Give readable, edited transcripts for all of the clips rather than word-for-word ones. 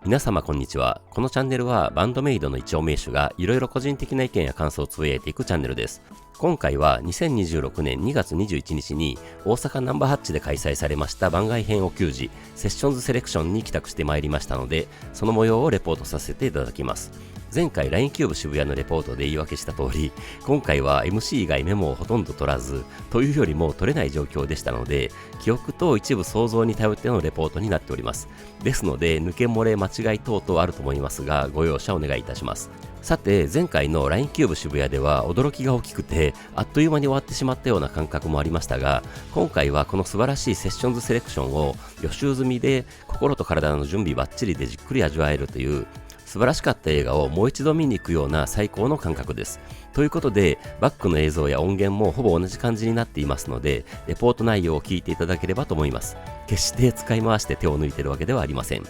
皆様こんにちは。このチャンネルはバンドメイドの一応名手がいろいろ個人的な意見や感想をつぶやいていくチャンネルです。今回は2026年2月21日に大阪ナンバーハッチで開催されました番外編お給仕セッションズセレクションに帰宅してまいりましたので、その模様をレポートさせていただきます。前回 LINE キューブ渋谷のレポートで言い訳した通り、今回は MC 以外メモをほとんど取らず、というよりも取れない状況でしたので、記憶と一部想像に頼ってのレポートになっております。ですので、抜け漏れ間違い等々あると思いますが、ご容赦お願いいたします。さて、前回の LINE キューブ渋谷では驚きが大きくて、あっという間に終わってしまったような感覚もありましたが、今回はこの素晴らしいセッションズセレクションを予習済みで、心と体の準備バッチリでじっくり味わえるという、素晴らしかった映画をもう一度見に行くような最高の感覚です。ということで、バックの映像や音源もほぼ同じ感じになっていますので、レポート内容を聞いていただければと思います。決して使い回して手を抜いているわけではありません。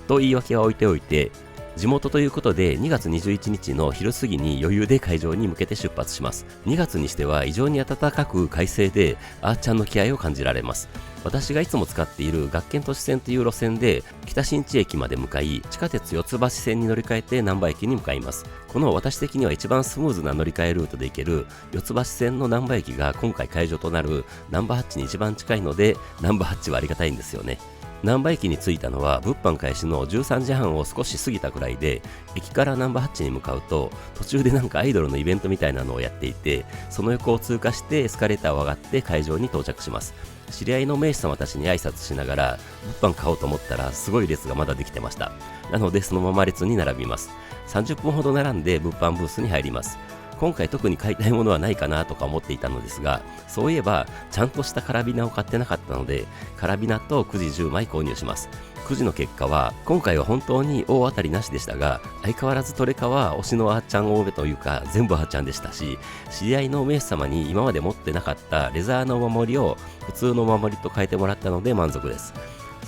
と言い訳は置いておいて、地元ということで2月21日の昼過ぎに余裕で会場に向けて出発します。2月にしては異常に暖かく快晴で、あーちゃんの気合を感じられます。私がいつも使っている学研都市線という路線で北新地駅まで向かい、地下鉄四ツ橋線に乗り換えて難波駅に向かいます。この私的には一番スムーズな乗り換えルートで行ける四ツ橋線の難波駅が今回会場となる難波ハッチに一番近いので、難波ハッチはありがたいんですよね。難波駅に着いたのは物販開始の13時半を少し過ぎたくらいで、駅から難波ハッチに向かうと途中でなんかアイドルのイベントみたいなのをやっていて、その横を通過してエスカレーターを上がって会場に到着します。知り合いの名手様たちに挨拶しながら物販買おうと思ったらすごい列がまだできてました。なのでそのまま列に並びます。30分ほど並んで物販ブースに入ります。今回特に買いたいものはないかなとか思っていたのですが、そういえばちゃんとしたカラビナを買ってなかったので、カラビナとくじ10枚購入します。くじの結果は今回は本当に大当たりなしでしたが、相変わらずトレカは推しのあーちゃん多めというか全部あーちゃんでしたし、知り合いの名手様に今まで持ってなかったレザーのお守りを普通のお守りと変えてもらったので満足です。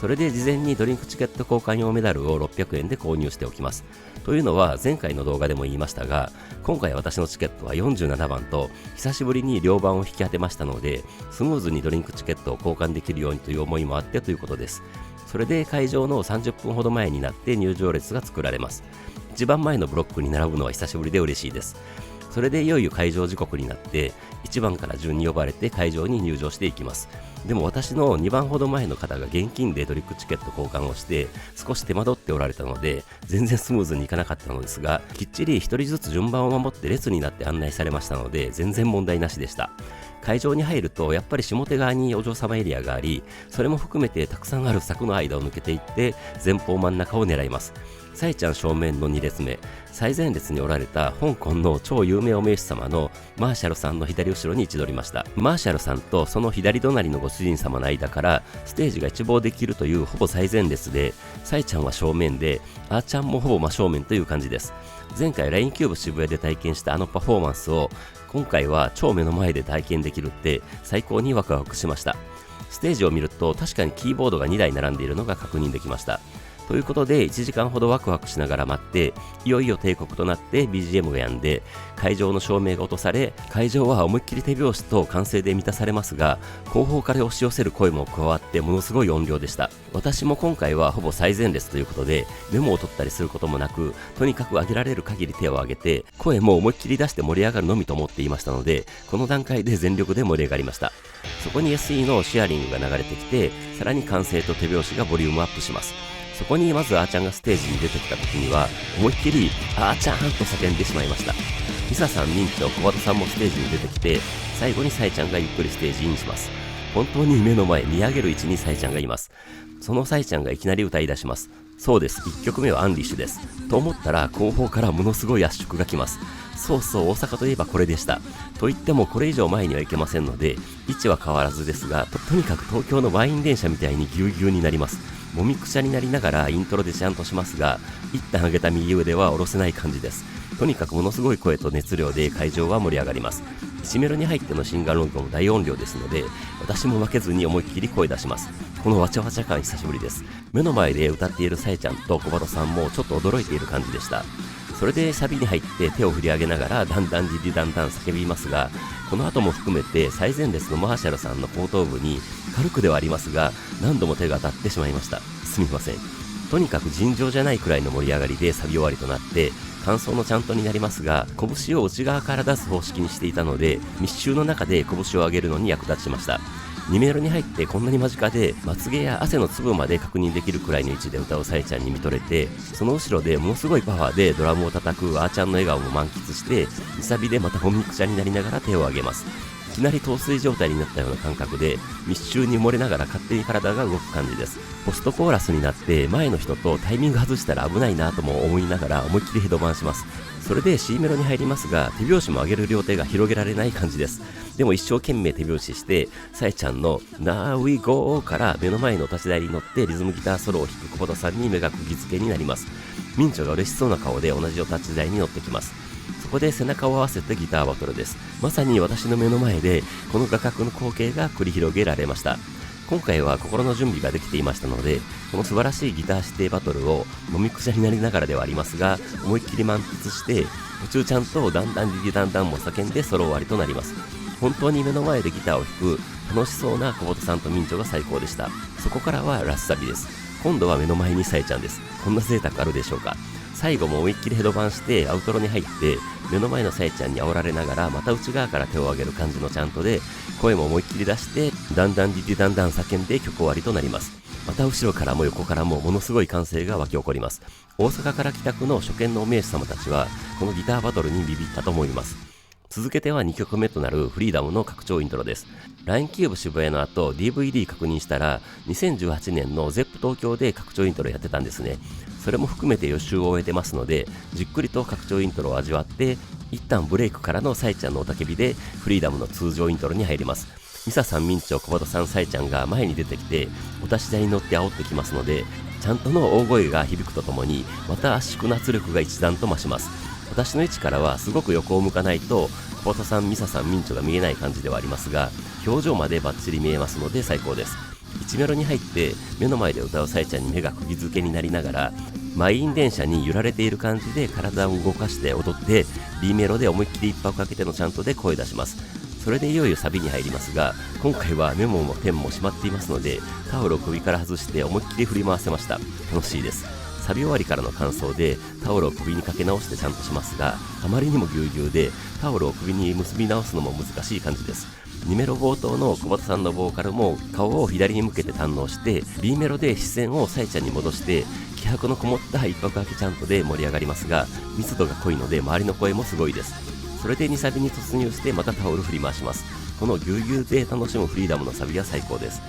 それで事前にドリンクチケット交換用メダルを600円で購入しておきます。というのは前回の動画でも言いましたが、今回私のチケットは47番と久しぶりに両番を引き当てましたので、スムーズにドリンクチケットを交換できるようにという思いもあってということです。それで会場の30分ほど前になって入場列が作られます。一番前のブロックに並ぶのは久しぶりで嬉しいです。それでいよいよ会場時刻になって1番から順に呼ばれて会場に入場していきます。でも私の2番ほど前の方が現金でドリンクチケット交換をして少し手間取っておられたので全然スムーズにいかなかったのですが、きっちり1人ずつ順番を守って列になって案内されましたので全然問題なしでした。会場に入るとやっぱり下手側にお嬢様エリアがあり、それも含めてたくさんある柵の間を抜けていって前方真ん中を狙います。サイちゃん正面の2列目、最前列におられた香港の超有名お名手様のマーシャルさんの左後ろに位置取りました。マーシャルさんとその左隣のご主人様の間からステージが一望できるというほぼ最前列で、サイちゃんは正面であーちゃんもほぼ真正面という感じです。前回 LINE キューブ渋谷で体験したあのパフォーマンスを今回は超目の前で体験できるって最高にワクワクしました。ステージを見ると確かにキーボードが2台並んでいるのが確認できました。ということで1時間ほどワクワクしながら待って、いよいよ帝国となって BGM が止んで会場の照明が落とされ、会場は思いっきり手拍子と歓声で満たされますが、後方から押し寄せる声も加わってものすごい音量でした。私も今回はほぼ最前列ということでメモを取ったりすることもなく、とにかく上げられる限り手を挙げて声も思いっきり出して盛り上がるのみと思っていましたので、この段階で全力で盛り上がりました。そこに SE のシェアリングが流れてきて、さらに歓声と手拍子がボリュームアップします。そこにまずあーちゃんがステージに出てきた時には思いっきりあーちゃんと叫んでしまいました。リサさん、ミンと小畑さんもステージに出てきて、最後にサイちゃんがゆっくりステージインします。本当に目の前見上げる位置にサイちゃんがいます。そのサイちゃんがいきなり歌い出します。そうです、1曲目はアンリッシュです。と思ったら後方からものすごい圧縮が来ます。そうそう、大阪といえばこれでした。と言ってもこれ以上前には行けませんので、位置は変わらずですが、とにかく東京の満員電車みたいにぎゅうぎゅうになります。もみくちゃになりながらイントロでちゃんとしますが、一旦上げた右腕は下ろせない感じです。とにかくものすごい声と熱量で会場は盛り上がります。1メロに入ってのシンガーロングも大音量ですので、私も負けずに思いっきり声出します。このわちゃわちゃ感久しぶりです。目の前で歌っているさえちゃんと小畑さんもちょっと驚いている感じでした。それでサビに入って手を振り上げながらだんだんじりだんだん叫びますが、この後も含めて最前列のマーシャルさんの後頭部に軽くではありますが何度も手が当たってしまいました。すみません。とにかく尋常じゃないくらいの盛り上がりでサビ終わりとなって、間奏のチャントになりますが、拳を内側から出す方式にしていたので、密集の中で拳を上げるのに役立ちました。2メロに入ってこんなに間近で、まつげや汗の粒まで確認できるくらいの位置で歌うさえちゃんに見とれて、その後ろでものすごいパワーでドラムを叩くあーちゃんの笑顔も満喫して、2サビでまたもみくちゃになりながら手を上げます。いきなり陶酔状態になったような感覚で、密集に埋もれながら勝手に体が動く感じです。ポストコーラスになって前の人とタイミング外したら危ないなとも思いながら思いっきりヘドバンします。それで C メロに入りますが、手拍子も上げる両手が広げられない感じです。でも一生懸命手拍子して、さえちゃんの Now we go から目の前の立ち台に乗ってリズムギターソロを弾く久保田さんに目が釘付けになります。ミンチョが嬉しそうな顔で同じお立ち台に乗ってきます。そこで背中を合わせてギターバトルです。まさに私の目の前でこの画角の光景が繰り広げられました。今回は心の準備ができていましたので、この素晴らしいギター指定バトルをもみくちゃになりながらではありますが、思いっきり満喫して、途中ちゃんとだんだんリリだんだんも叫んでソロ終わりとなります。本当に目の前でギターを弾く楽しそうな久保田さんとミンチョが最高でした。そこからはラスサビです。今度は目の前にさえちゃんです。こんな贅沢あるでしょうか。最後も思いっきりヘドバンしてアウトロに入って、目の前のさえちゃんに煽られながらまた内側から手を上げる感じのチャントで、声も思いっきり出してだんだんディディだんだん叫んで曲終わりとなります。また後ろからも横からもものすごい歓声が湧き起こります。大阪から帰宅の初見のお名手様たちはこのギターバトルにビビったと思います。続けては2曲目となるフリーダムの拡張イントロです。LINE キューブ渋谷の後 DVD 確認したら、2018年の ZEP 東京で拡張イントロやってたんですね。それも含めて予習を終えてますので、じっくりと拡張イントロを味わって、一旦ブレイクからのサイちゃんの雄たけびでフリーダムの通常イントロに入ります。ミサさん、ミンチョ、小畑さん、サイちゃんが前に出てきて、お立ち台に乗って煽ってきますので、ちゃんとの大声が響くとともに、また圧縮の圧力が一段と増します。私の位置からはすごく横を向かないと小畑さん、ミサさん、ミンチョが見えない感じではありますが、表情までバッチリ見えますので最高です。1メロに入って目の前で歌うさえちゃんに目が釘付けになりながら、満員電車に揺られている感じで体を動かして踊って、 B メロで思いっきり一拍かけてのチャントで声出します。それでいよいよサビに入りますが、今回はメモもペンもしまっていますので、タオルを首から外して思いっきり振り回せました。楽しいです。サビ終わりからの感想でタオルを首にかけ直してちゃんとしますが、あまりにもぎゅうぎゅうでタオルを首に結び直すのも難しい感じです。2メロ冒頭の久保田さんのボーカルも顔を左に向けて堪能して、 B メロで視線をサイちゃんに戻して気迫のこもった一拍明けチャントで盛り上がりますが、密度が濃いので周りの声もすごいです。それで2サビに突入してまたタオル振り回します。このぎゅうぎゅうで楽しむフリーダムのサビは最高です。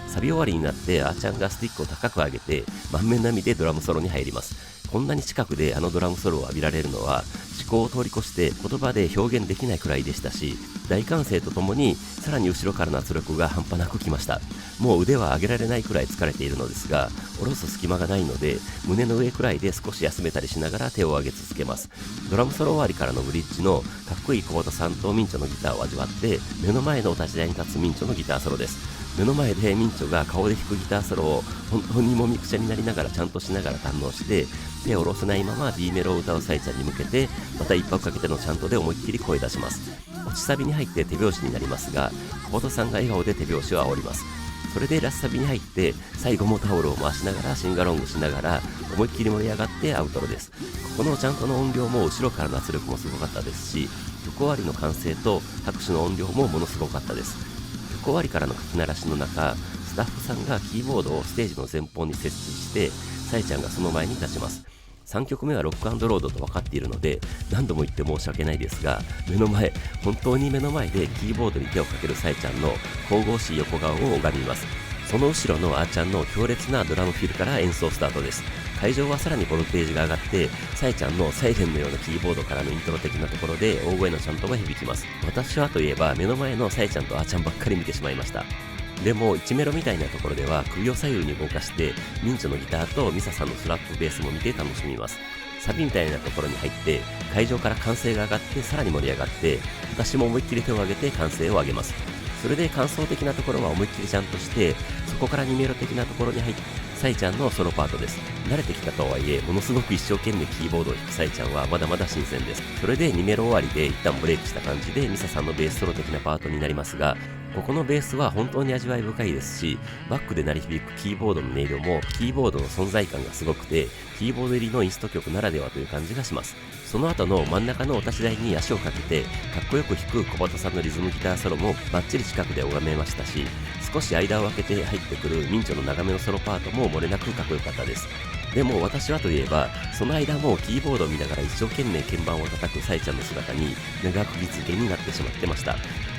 サビ終わりになってあーちゃんがスティックを高く上げて満面の笑みでドラムソロに入ります。こんなに近くであのドラムソロを浴びられるのは思考を通り越して言葉で表現できないくらいでしたし、大歓声とともにさらに後ろからの圧力が半端なくきました。もう腕は上げられないくらい疲れているのですが、下ろす隙間がないので胸の上くらいで少し休めたりしながら手を上げ続けます。ドラムソロ終わりからのブリッジのかっこいい久保田さんとミンチョのギターを味わって、目の前のお立ち台に立つミンチョのギターソロです。目の前でミンチョが顔で弾くギターソロを本当にもみくちゃになりながらちゃんとしながら堪能して、手を下ろせないまま B メロを歌うサイちゃんに向けてまた一拍かけてのチャントで思いっきり声出します。落ちサビに入って手拍子になりますが、久保田さんが笑顔で手拍子を煽ります。それでラスサビに入って最後もタオルを回しながらシンガロングしながら思いっきり盛り上がってアウトロです。このチャントの音量も後ろからの圧力もすごかったですし、曲終わりの歓声と拍手の音量もものすごかったです。曲終わりからの書き鳴らしの中、スタッフさんがキーボードをステージの前方に設置して、サイちゃんがその前に立ちます。3曲目はロック&ロードと分かっているので何度も言って申し訳ないですが、本当に目の前でキーボードに手をかけるサイちゃんの神々しい横顔を拝みます。その後ろのあーちゃんの強烈なドラムフィルから演奏スタートです。会場はさらにボルテージが上がって、サイちゃんのサイレンのようなキーボードからのイントロ的なところで大声のチャントが響きます。私はといえば目の前のサイちゃんとあーちゃんばっかり見てしまいました。でも1メロみたいなところでは首を左右に動かしてミンチョのギターとミサさんのスラップベースも見て楽しみます。サビみたいなところに入って会場から歓声が上がってさらに盛り上がって、私も思いっきり手を挙げて歓声を上げます。それで感想的なところは思いっきりちゃんとして、そこから2メロ的なところに入ってサイちゃんのソロパートです。慣れてきたとはいえものすごく一生懸命キーボードを弾くサイちゃんはまだまだ新鮮です。それで2メロ終わりで一旦ブレイクした感じでミサさんのベースソロ的なパートになりますが、ここのベースは本当に味わい深いですし、バックで鳴り響くキーボードの音色もキーボードの存在感がすごくて、キーボード入りのインスト曲ならではという感じがします。その後の真ん中のお立ち台に足をかけてかっこよく弾く小畑さんのリズムギターソロもバッチリ近くで拝めましたし、少し間を空けて入ってくるミンチョの長めのソロパートも漏れなくかっこよかったです。でも私はといえば、その間もキーボードを見ながら一生懸命鍵盤を叩くサイちゃんの姿に長くぎつけになってしまってました。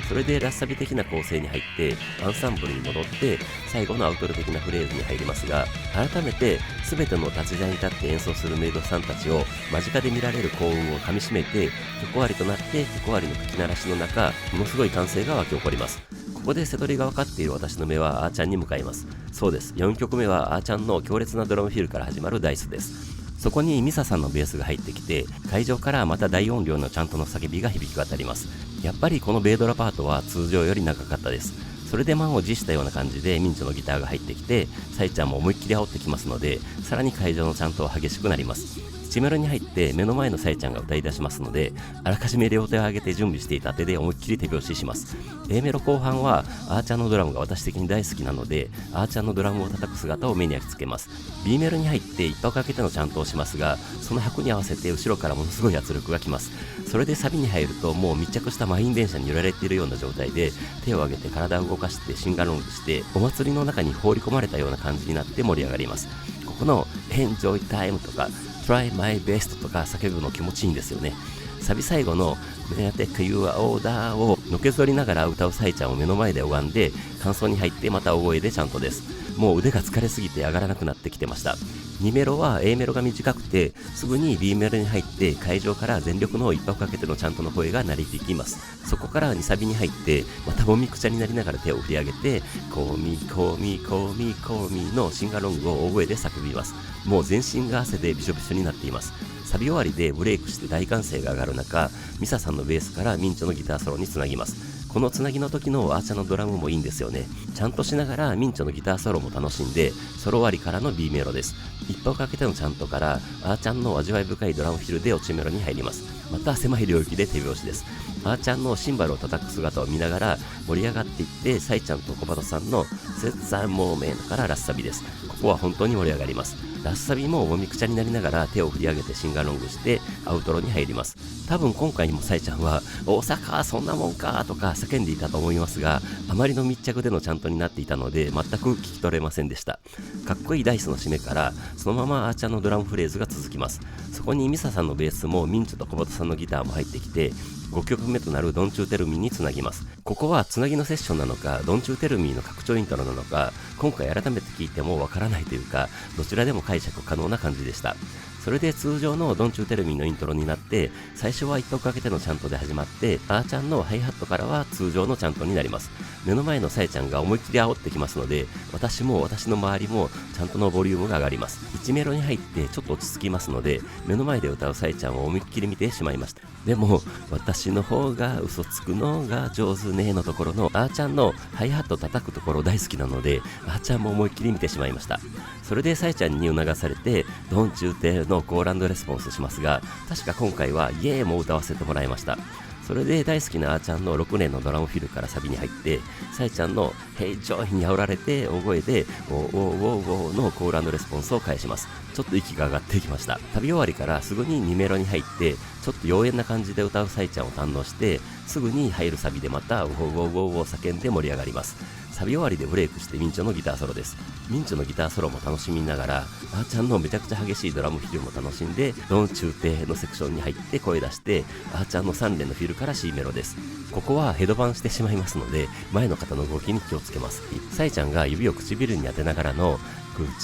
それでラッサビ的な構成に入ってアンサンブルに戻って最後のアウトロ的なフレーズに入りますが、改めて全ての立ち台に立って演奏するメイドさんたちを間近で見られる幸運をかみしめて、曲終わりとなって曲終わりの吹き鳴らしの中、ものすごい歓声が湧き起こります。ここで瀬取りが分かっている私の目はあーちゃんに向かいます。そうです、4曲目はあーちゃんの強烈なドラムフィルから始まるダイスです。そこにミサさんのベースが入ってきて、会場からまた大音量のちゃんとの叫びが響き渡ります。やっぱりこのベイドラパートは通常より長かったです。それで満を持したような感じでミンチョのギターが入ってきて、サイちゃんも思いっきり煽ってきますので、さらに会場のチャントは激しくなります。1メロに入って目の前のサイちゃんが歌い出しますので、あらかじめ両手を上げて準備していた手で思いっきり手拍子します。 A メロ後半はあーちゃんのドラムが私的に大好きなので、あーちゃんのドラムを叩く姿を目に焼き付けます。 B メロに入って一拍かけてのチャントをしますが、その拍に合わせて後ろからものすごい圧力がきます。それでサビに入るともう密着した満員電車に揺られているような状態で、手を上げて体を動かしてシンガロングしてお祭りの中に放り込まれたような感じになって盛り上がります。ここの Enjoy Time とか Try My Best とか叫ぶの気持ちいいんですよね。サビ最後の May I Take Your Order をのけぞりながら歌うサイちゃんを目の前で拝んで、感想に入ってまた大声でちゃんとです。もう腕が疲れすぎて上がらなくなってきてました。2メロは A メロが短くてすぐに B メロに入って会場から全力の一拍かけてのちゃんとの声が鳴り響きます。そこから2サビに入ってまたもみくちゃになりながら手を振り上げてコーミーコーミーコーミーコーミーのシンガロングを大声で叫びます。もう全身が汗でびしょびしょになっています。サビ終わりでブレイクして大歓声が上がる中、ミサさんのベースからミンチョのギターソロにつなぎます。このつなぎの時のアーチャのドラムもいいんですよね。ちゃんとしながらミンチョのギターソロも楽しんで、ソロ終わりからの B メロです。一拍かけてのちゃんとからアーチャンの味わい深いドラムフィルで落ちメロに入ります。また狭い領域で手拍子です。あーちゃんのシンバルを叩く姿を見ながら盛り上がっていって、サイちゃんと小畑さんの絶賛モーメントからラッサビです。ここは本当に盛り上がります。ラッサビももみくちゃになりながら手を振り上げてシンガロングしてアウトロに入ります。多分今回にもサイちゃんは大阪そんなもんかとか叫んでいたと思いますが、あまりの密着でのちゃんとになっていたので全く聞き取れませんでした。かっこいいダイスの締めからそのままあーちゃんのドラムフレーズが続きます。そこにミサさんのベースもミンチョと小畑さんのギターも入ってきて5曲目となるドンチューテルミーにつなぎます。ここはつなぎのセッションなのかドンチューテルミーの拡張イントロなのか、今回改めて聞いてもわからないというか、どちらでも解釈可能な感じでした。それで通常のドンチューテルミーのイントロになって、最初は一拍かけてのチャントで始まって、あーちゃんのハイハットからは通常のチャントになります。目の前のサイちゃんが思いっきり煽ってきますので、私も私の周りもちゃんとのボリュームが上がります。1メロに入ってちょっと落ち着きますので、目の前で歌うサイちゃんを思いっきり見てしまいました。でも私の方が嘘つくのが上手ねのところのあーちゃんのハイハット叩くところ大好きなので、あーちゃんも思いっきり見てしまいました。それでサイちゃんに促されてドンチューテのコーランドレスポンスしますが、確か今回はイエーも歌わせてもらいました。それで大好きなあーちゃんの6年のドラムフィルからサビに入って、サイちゃんのヘイジョイに煽られて大声でウォーウォーウォーウォーのコール&レスポンスを返します。ちょっと息が上がってきました。旅終わりからすぐに2メロに入ってちょっと妖艶な感じで歌うサイちゃんを堪能して、すぐに入るサビでまたウォーウォーウォーウォー叫んで盛り上がります。サビ終わりでブレイクしてミンチョのギターソロです。ミンチョのギターソロも楽しみながら、あーちゃんのめちゃくちゃ激しいドラムフィルも楽しんで、ドン中低のセクションに入って声出して、あーちゃんの3連のフィルから C メロです。ここはヘドバンしてしまいますので、前の方の動きに気をつけます。サイちゃんが指を唇に当てながらの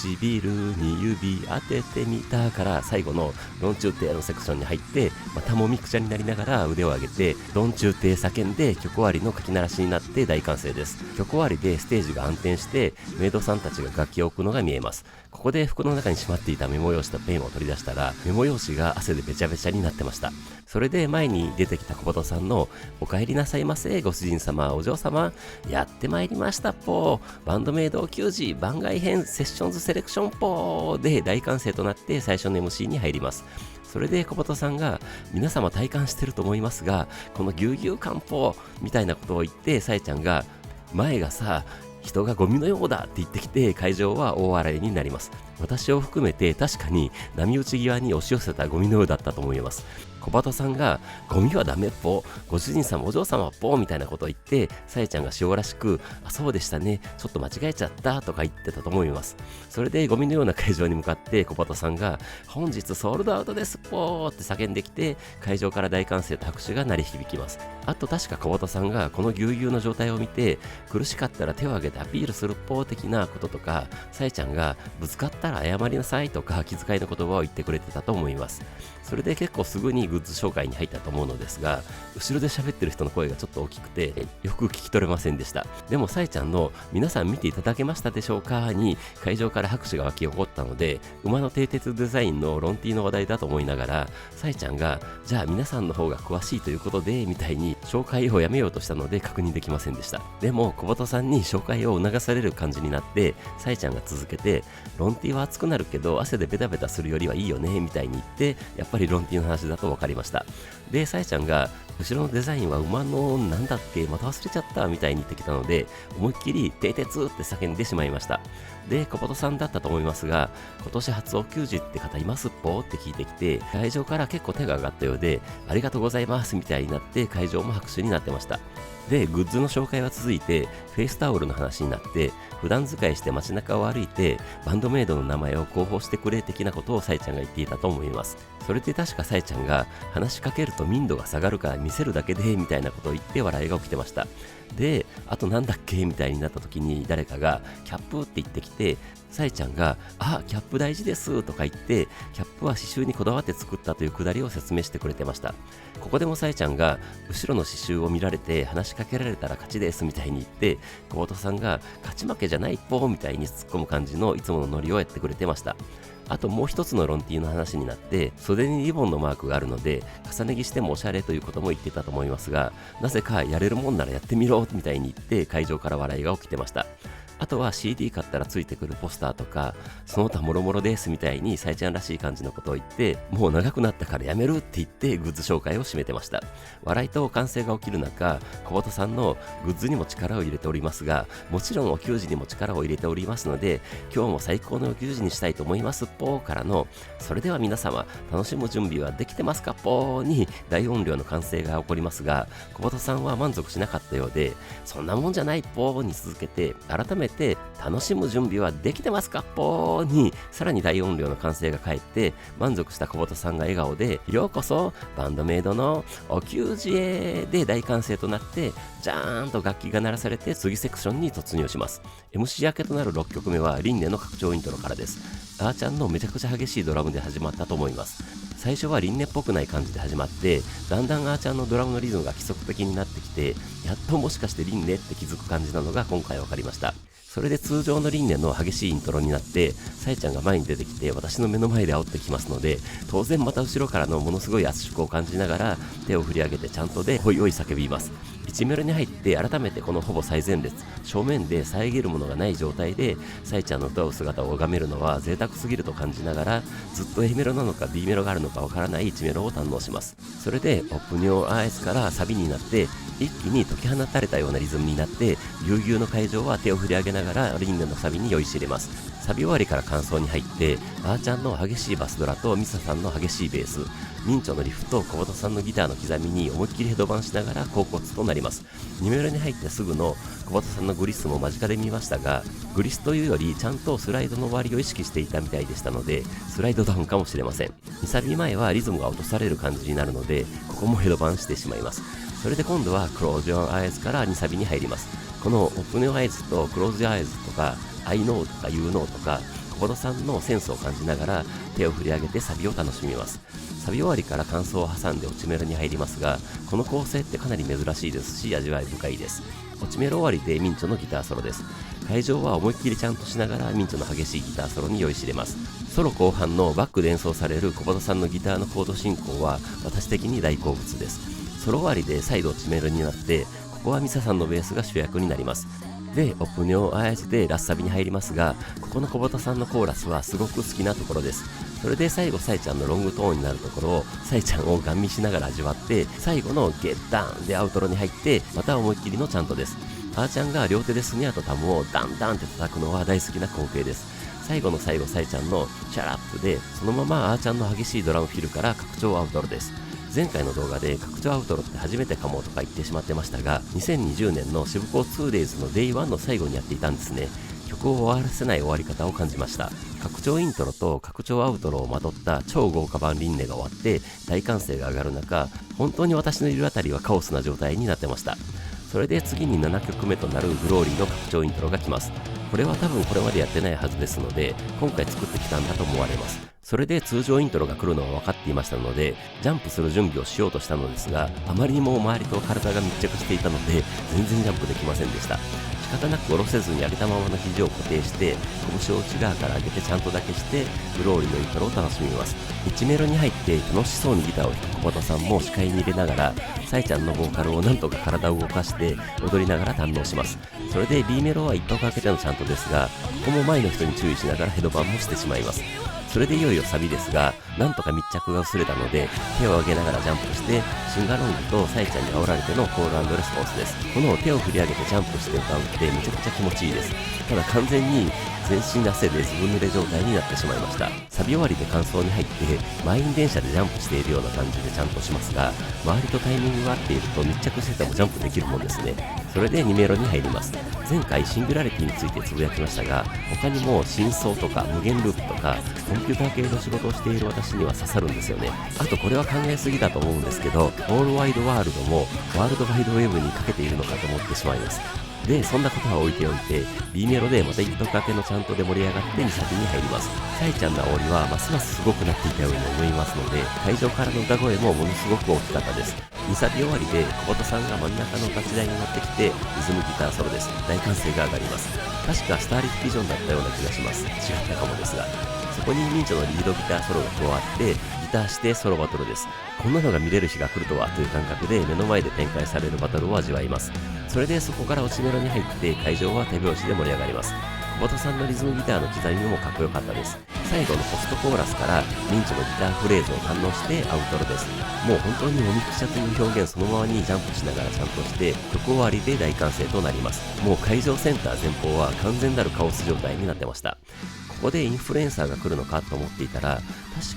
唇に指当ててみたから最後のドン中低のセクションに入って、またもみくちゃになりながら腕を上げてドン中低叫んで曲終わりのかき鳴らしになって大歓声です。曲終わりでステージが暗転してメイドさんたちが楽器を置くのが見えます。ここで服の中にしまっていたメモ用紙とペンを取り出したら、メモ用紙が汗でべちゃべちゃになってました。それで前に出てきた小畑さんのお帰りなさいませご主人様お嬢様やってまいりましたぽバンドメイド球児番外編セッションズセレクションぽで大歓声となって最初の MC に入ります。それで小畑さんが皆様体感してると思いますが、このぎゅうぎゅう感ぽみたいなことを言って、さえちゃんが前がさ、人がゴミのようだって言ってきて、会場は大笑いになります。私を含めて確かに波打ち際に押し寄せたゴミのようだったと思います。小鳩さんがゴミはダメっぽ、ご主人様お嬢様っぽみたいなことを言って、さえちゃんが塩らしく、あ、そうでしたね、ちょっと間違えちゃったとか言ってたと思います。それでゴミのような会場に向かって小鳩さんが、本日ソールドアウトですっぽーって叫んできて、会場から大歓声と拍手が鳴り響きます。あと確か小鳩さんがこのぎゅうぎゅうの状態を見て、苦しかったら手を挙げてアピールするっぽー的なこととか、さえちゃんがぶつかったら謝りなさいとか気遣いの言葉を言ってくれてたと思います。それで結構すぐにグッズ紹介に入ったと思うのですが、後ろで喋ってる人の声がちょっと大きくてよく聞き取れませんでした。でもさえちゃんの皆さん見ていただけましたでしょうかに会場から拍手が沸き起こったので、馬の蹄鉄デザインのロンティーの話題だと思いながら、さえちゃんがじゃあ皆さんの方が詳しいということでみたいに紹介をやめようとしたので確認できませんでした。でも小鳩さんに紹介を促される感じになって、さえちゃんが続けて、ロンティーは熱くなるけど汗でベタベタするよりはいいよねみたいに言って、やっぱりロンティーの話だと分かりました。で、さえちゃんが後ろのデザインは馬のなんだっけまた忘れちゃったみたいに言ってきたので、思いっきり蹄鉄って叫んでしまいました。で、小鳩さんだったと思いますが、今年初お給仕って方いますっぽって聞いてきて、会場から結構手が上がったようで、ありがとうございますみたいになって会場も拍手になってました。で、グッズの紹介は続いて、フェイスタオルの話になって、普段使いして街中を歩いて、バンドメイドの名前を広報してくれ的なことをさえちゃんが言っていたと思います。それで確かさえちゃんが、話しかけると民度が下がるから見せるだけで、みたいなことを言って笑いが起きてました。で、あとなんだっけみたいになった時に誰かが、キャップって言ってきて、さえちゃんが、あ、キャップ大事ですとか言って、キャップは刺繍にこだわって作ったというくだりを説明してくれてました。ここでもさえちゃんが、後ろの刺繍を見られて話しかけられたら勝ちですみたいに言って、小鳩さんが、勝ち負けじゃないっぽーみたいに突っ込む感じのいつものノリをやってくれてました。あともう一つのロンティーの話になって、袖にリボンのマークがあるので重ね着してもおしゃれということも言ってたと思いますが、なぜかやれるもんならやってみろみたいに言って会場から笑いが起きてました。あとは CD 買ったらついてくるポスターとか、その他もろもろですみたいにさえちゃんらしい感じのことを言って、もう長くなったからやめるって言ってグッズ紹介を締めてました。笑いと歓声が起きる中、小鳩さんのグッズにも力を入れておりますが、もちろんお給仕にも力を入れておりますので、今日も最高のお給仕にしたいと思いますっぽーからの、それでは皆様楽しむ準備はできてますかっぽーに大音量の歓声が起こりますが、小鳩さんは満足しなかったようで、そんなもんじゃないっぽーに続けて、改めて楽しむ準備はできてますかっぽーにさらに大音量の歓声が返って、満足した小鳩さんが笑顔で、ようこそバンドメイドのお給仕へで大歓声となって、ジャーンと楽器が鳴らされて次セクションに突入します。 MC 明けとなる6曲目はリンネの拡張イントロからです。あーちゃんのめちゃくちゃ激しいドラムで始まったと思います。最初はリンネっぽくない感じで始まって、だんだんあーちゃんのドラムのリズムが規則的になってきて、やっともしかしてリンネって気づく感じなのが今回分かりました。それで通常のリンネの激しいイントロになって、さえちゃんが前に出てきて私の目の前で煽ってきますので、当然また後ろからのものすごい圧縮を感じながら手を振り上げてちゃんとでほいおい叫びます。1メロに入って改めてこのほぼ最前列、正面で遮るものがない状態でさえちゃんの歌う姿を拝めるのは贅沢すぎると感じながら、ずっと A メロなのか B メロがあるのかわからない1メロを堪能します。それでオープニョーアイスからサビになって一気に解き放たれたようなリズムになって、ぎゅうぎゅうの会場は手を振り上げながらリンネのサビに酔いしれます。サビ終わりから感想に入って、あーちゃんの激しいバスドラとミサさんの激しいベース、ミンチョのリフと小鳩さんのギターの刻みに思いっきりヘドバンしながら恍惚となります。2メロに入ってすぐの小鳩さんのグリスも間近で見ましたが、グリスというよりちゃんとスライドの終わりを意識していたみたいでしたので、スライドダウンかもしれません。2サビ前はリズムが落とされる感じになるので、ここもヘドバンしてしまいます。それで今度はクローズ Your Eyes から2サビに入ります。この Open Your Eyes と Close Your Eyes とか I know とか You know とか小鳩さんのセンスを感じながら手を振り上げてサビを楽しみます。サビ終わりから感想を挟んで落ちメロに入りますが、この構成ってかなり珍しいですし味わい深いです。落ちメロ終わりでミンチョのギターソロです。会場は思いっきりちゃんとしながらミンチョの激しいギターソロに酔いしれます。ソロ後半のバックで演奏される小鳩さんのギターのコード進行は私的に大好物です。ソロ終わりで再度落ちメロになって、ここはミサさんのベースが主役になります。で、オプニョーアイズでラスサビに入りますが、ここの小鳩さんのコーラスはすごく好きなところです。それで最後サイちゃんのロングトーンになるところをサイちゃんをガン見しながら味わって、最後のゲッダウンでアウトロに入ってまた思いっきりのチャントです。あーちゃんが両手でスネアとタムをダンダンって叩くのは大好きな光景です。最後の最後、サイちゃんのシャラップで、そのままあーちゃんの激しいドラムフィルから拡張アウトロです。前回の動画で拡張アウトロって初めてかもとか言ってしまってましたが、2020年の渋港 2days の Day1 の最後にやっていたんですね。曲を終わらせない終わり方を感じました。拡張イントロと拡張アウトロをまとった超豪華版リンネが終わって大歓声が上がる中、本当に私のいるあたりはカオスな状態になってました。それで次に7曲目となるグローリーの拡張イントロが来ます。これは多分これまでやってないはずですので、今回作ってきたんだと思われます。それで通常イントロが来るのは分かっていましたので、ジャンプする準備をしようとしたのですが、あまりにも周りと体が密着していたので、全然ジャンプできませんでした。仕方なく下ろせずに上げたままの肘を固定して、拳を内側から上げてちゃんとだけして、グローリーのイントロを楽しみます。1メロに入って楽しそうにギターを弾く小畑さんも視界に入れながら、サイちゃんのボーカルをなんとか体を動かして踊りながら堪能します。それで B メロは一拍かけてのちゃんとですが、ここも前の人に注意しながらヘドバンもしてしまいます。それでいよいよサビですが、なんとか密着が薄れたので、手を上げながらジャンプして、シンガロングとサイちゃんに煽られてのコール&レスポンスです。この手を振り上げてジャンプして歌うってめちゃくちゃ気持ちいいです。ただ完全に全身汗でずぶ濡れ状態になってしまいました。サビ終わりで間奏に入って、満員電車でジャンプしているような感じでちゃんとしますが、周りとタイミングが合っていると密着しててもジャンプできるもんですね。それで2メロに入ります。前回シングラリティについてつぶやきましたが、他にも真相とか無限ループとかコンピューター系の仕事をしている私には刺さるんですよね。あとこれは考えすぎだと思うんですけど、オールワイドワールドもワールドワイドウェブにかけているのかと思ってしまいます。で、そんなことは置いておいて、B メロでまた一曲かけのちゃんとで盛り上がって2サビに入ります。サイちゃんの煽りはますますすごくなっていたように思いますので、会場からの歌声もものすごく大きかったです。2サビ終わりで小畑さんが真ん中の立ち台に乗ってきてリズムギターソロです。大歓声が上がります。確かスターリックビジョンだったような気がします。違ったかもですが、そこにミンチョのリードギターソロが加わってギターしてソロバトルです。こんなのが見れる日が来るとはという感覚で目の前で展開されるバトルを味わいます。それでそこから落ちメロに入って会場は手拍子で盛り上がります。小畑さんのリズムギターの刻みもかっこよかったです。最後のポストコーラスからミンチョのギターフレーズを堪能してアウトロです。もう本当にもみくちゃという表現そのままにジャンプしながらちゃんとして曲終わりで大歓声となります。もう会場センター前方は完全なるカオス状態になってました。ここでインフルエンサーが来るのかと思っていたら、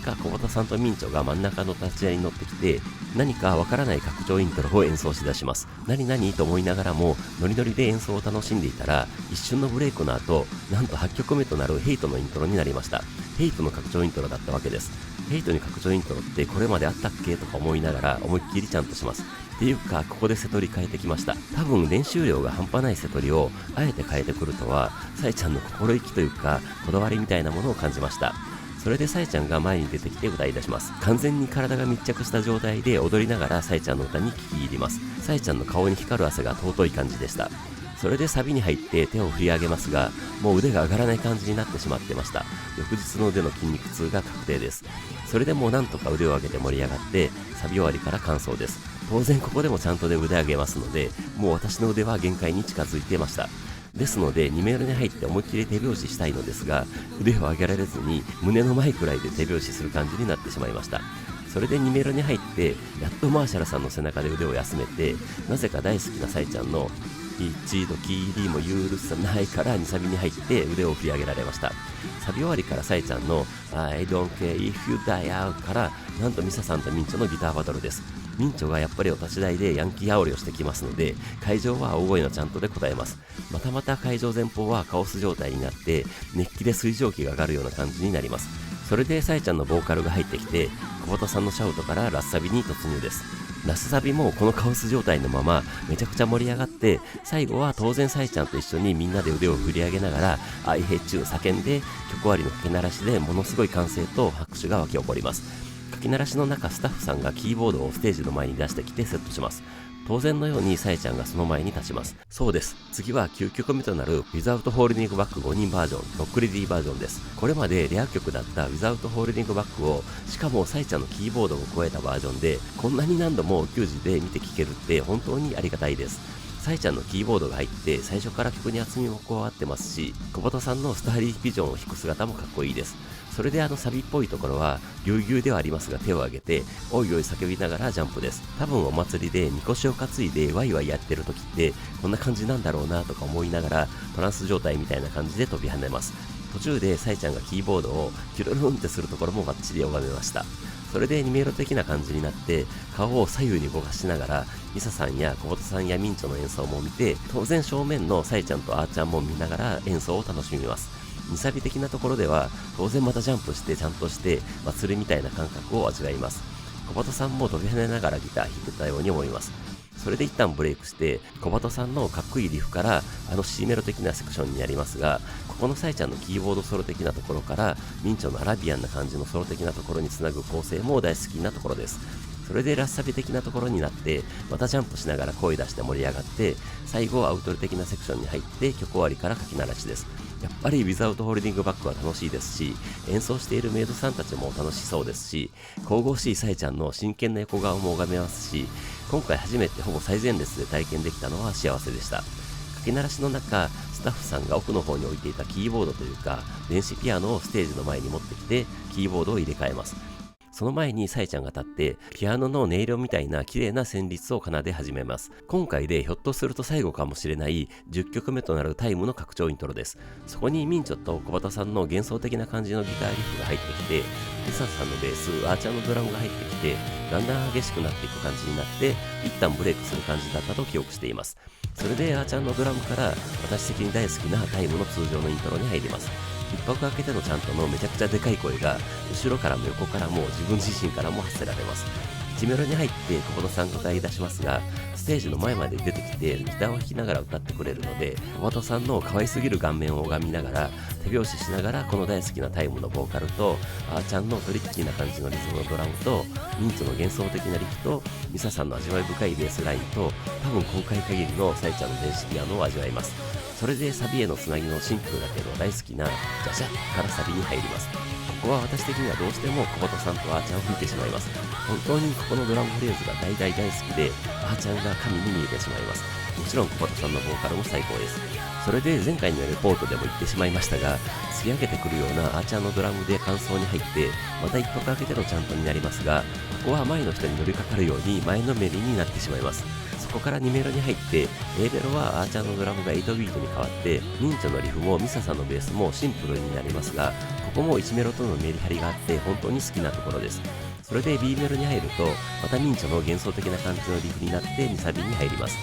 確か小畑さんとミンチョが真ん中の立ち合いに乗ってきて、何かわからない拡張イントロを演奏しだします。何々と思いながらも、ノリノリで演奏を楽しんでいたら、一瞬のブレイクの後、なんと8曲目となるヘイトのイントロになりました。ヘイトの拡張イントロだったわけです。ヘイトに拡張イントロってこれまであったっけとか思いながら思いっきりちゃんとします。っていうか、ここで瀬取り変えてきました。多分練習量が半端ない瀬取りをあえて変えてくるとは、サイちゃんの心意気というか、こだわりみたいなものを感じました。それでサイちゃんが前に出てきて歌い出します。完全に体が密着した状態で踊りながらサイちゃんの歌に聞き入ります。サイちゃんの顔に光る汗が尊い感じでした。それでサビに入って手を振り上げますが、もう腕が上がらない感じになってしまってました。翌日の腕の筋肉痛が確定です。それでもうなんとか腕を上げて盛り上がって、サビ終わりから完走です。当然ここでもちゃんとで腕上げますので、もう私の腕は限界に近づいてました。ですので2メールに入って思いっきり手拍子したいのですが、腕を上げられずに胸の前くらいで手拍子する感じになってしまいました。それで2メールに入ってやっとマーシャルさんの背中で腕を休めて、なぜか大好きなサイちゃんの一度きりも許さないから2サビに入って腕を振り上げられました。サビ終わりからサイちゃんの I don't care if you die out からなんとミサさんとミンチョのギターバトルです。ミンチョがやっぱりお立ち台でヤンキー煽りをしてきますので、会場は大声のちゃんとで答えます。またまた会場前方はカオス状態になって熱気で水蒸気が上がるような感じになります。それでサイちゃんのボーカルが入ってきて、小畑さんのシャウトからラスサビに突入です。ラスサビもこのカオス状態のままめちゃくちゃ盛り上がって、最後は当然サイちゃんと一緒にみんなで腕を振り上げながら I hate you 叫んで、曲終わりのかけ鳴らしでものすごい歓声と拍手が沸き起こります。かき鳴らしの中、スタッフさんがキーボードをステージの前に出してきてセットします。当然のようにサイちゃんがその前に立ちます。そうです。次は9曲目となる Without Holding Back 5人バージョン、ロックレディバージョンです。これまでレア曲だった Without Holding Back を、しかもサイちゃんのキーボードを加えたバージョンで、こんなに何度も90で見て聴けるって本当にありがたいです。サイちゃんのキーボードが入って最初から曲に厚みも加わってますし、小鳩さんのスターリービジョンを弾く姿もかっこいいです。それでサビっぽいところはぎゅうぎゅうではありますが手を挙げておいおい叫びながらジャンプです。多分お祭りでみこしを担いでワイワイやってる時ってこんな感じなんだろうなとか思いながらトランス状態みたいな感じで飛び跳ねます。途中でサイちゃんがキーボードをキュルルンってするところもバッチリ拝めました。それで2迷路的な感じになって顔を左右に動かしながらミサさんや小鳩さんやミンチョの演奏も見て、当然正面のサイちゃんとアーちゃんも見ながら演奏を楽しみます。2サビ的なところでは当然またジャンプしてちゃんとして祭りみたいな感覚を味わいます。小鳩さんも飛び跳ねながらギター弾いてたように思います。それで一旦ブレイクして小鳩さんのかっこいいリフからC メロ的なセクションになりますが、ここのサイちゃんのキーボードソロ的なところからミンチョのアラビアンな感じのソロ的なところにつなぐ構成も大好きなところです。それでラッサビ的なところになってまたジャンプしながら声出して盛り上がって、最後アウトロ的なセクションに入って曲終わりから書き鳴らしです。やっぱり Without Holding Back は楽しいですし、演奏しているメイドさんたちも楽しそうですし、神々しいサイちゃんの真剣な横顔も拝めますし、今回初めてほぼ最前列で体験できたのは幸せでした。書き鳴らしの中、スタッフさんが奥の方に置いていたキーボードというか電子ピアノをステージの前に持ってきてキーボードを入れ替えます。その前にサイちゃんが立ってピアノの音色みたいな綺麗な旋律を奏で始めます。今回でひょっとすると最後かもしれない10曲目となるタイムの拡張イントロです。そこにミンチョと小鳩さんの幻想的な感じのギターリフが入ってきて、ミサさんのベース、アーチャーのドラムが入ってきて、だんだん激しくなっていく感じになって一旦ブレイクする感じだったと記憶しています。それでアーチャーのドラムから私的に大好きなタイムの通常のイントロに入ります。一拍空けてのちゃんとのめちゃくちゃでかい声が後ろからも横からも自分自身からも発せられます。1メロに入って小鳩さんが歌い出しますが、ステージの前まで出てきてギターを弾きながら歌ってくれるので、小鳩さんの可愛すぎる顔面を拝みながら手拍子しながらこの大好きなタイムのボーカルとあーちゃんのトリッキーな感じのリズムのドラムとミンチョの幻想的なリフとミサさんの味わい深いベースラインと多分今回限りのサイちゃんの電子ピアノを味わいます。それでサビへのつなぎのシンプルだけど大好きなジャジャッからサビに入ります。ここは私的にはどうしても小鳩さんとあーちゃんを見てしまいます。本当にここのドラムフレーズが大好きで、あーちゃんが神に見えてしまいます。もちろん小鳩さんのボーカルも最高です。それで前回のレポートでも言ってしまいましたが、突き上げてくるようなあーちゃんのドラムで間奏に入ってまた一拍空けてのちゃんとになりますが、ここは前の人に乗りかかるように前のめりになってしまいます。そこから2メロに入って A メロはあーちゃんのドラムが8ビートに変わってミンチョのリフもミサさんのベースもシンプルになりますが、ここも1メロとのメリハリがあって本当に好きなところです。それで B メロに入るとまたミンチョの幻想的な感じのリフになって2サビに入ります。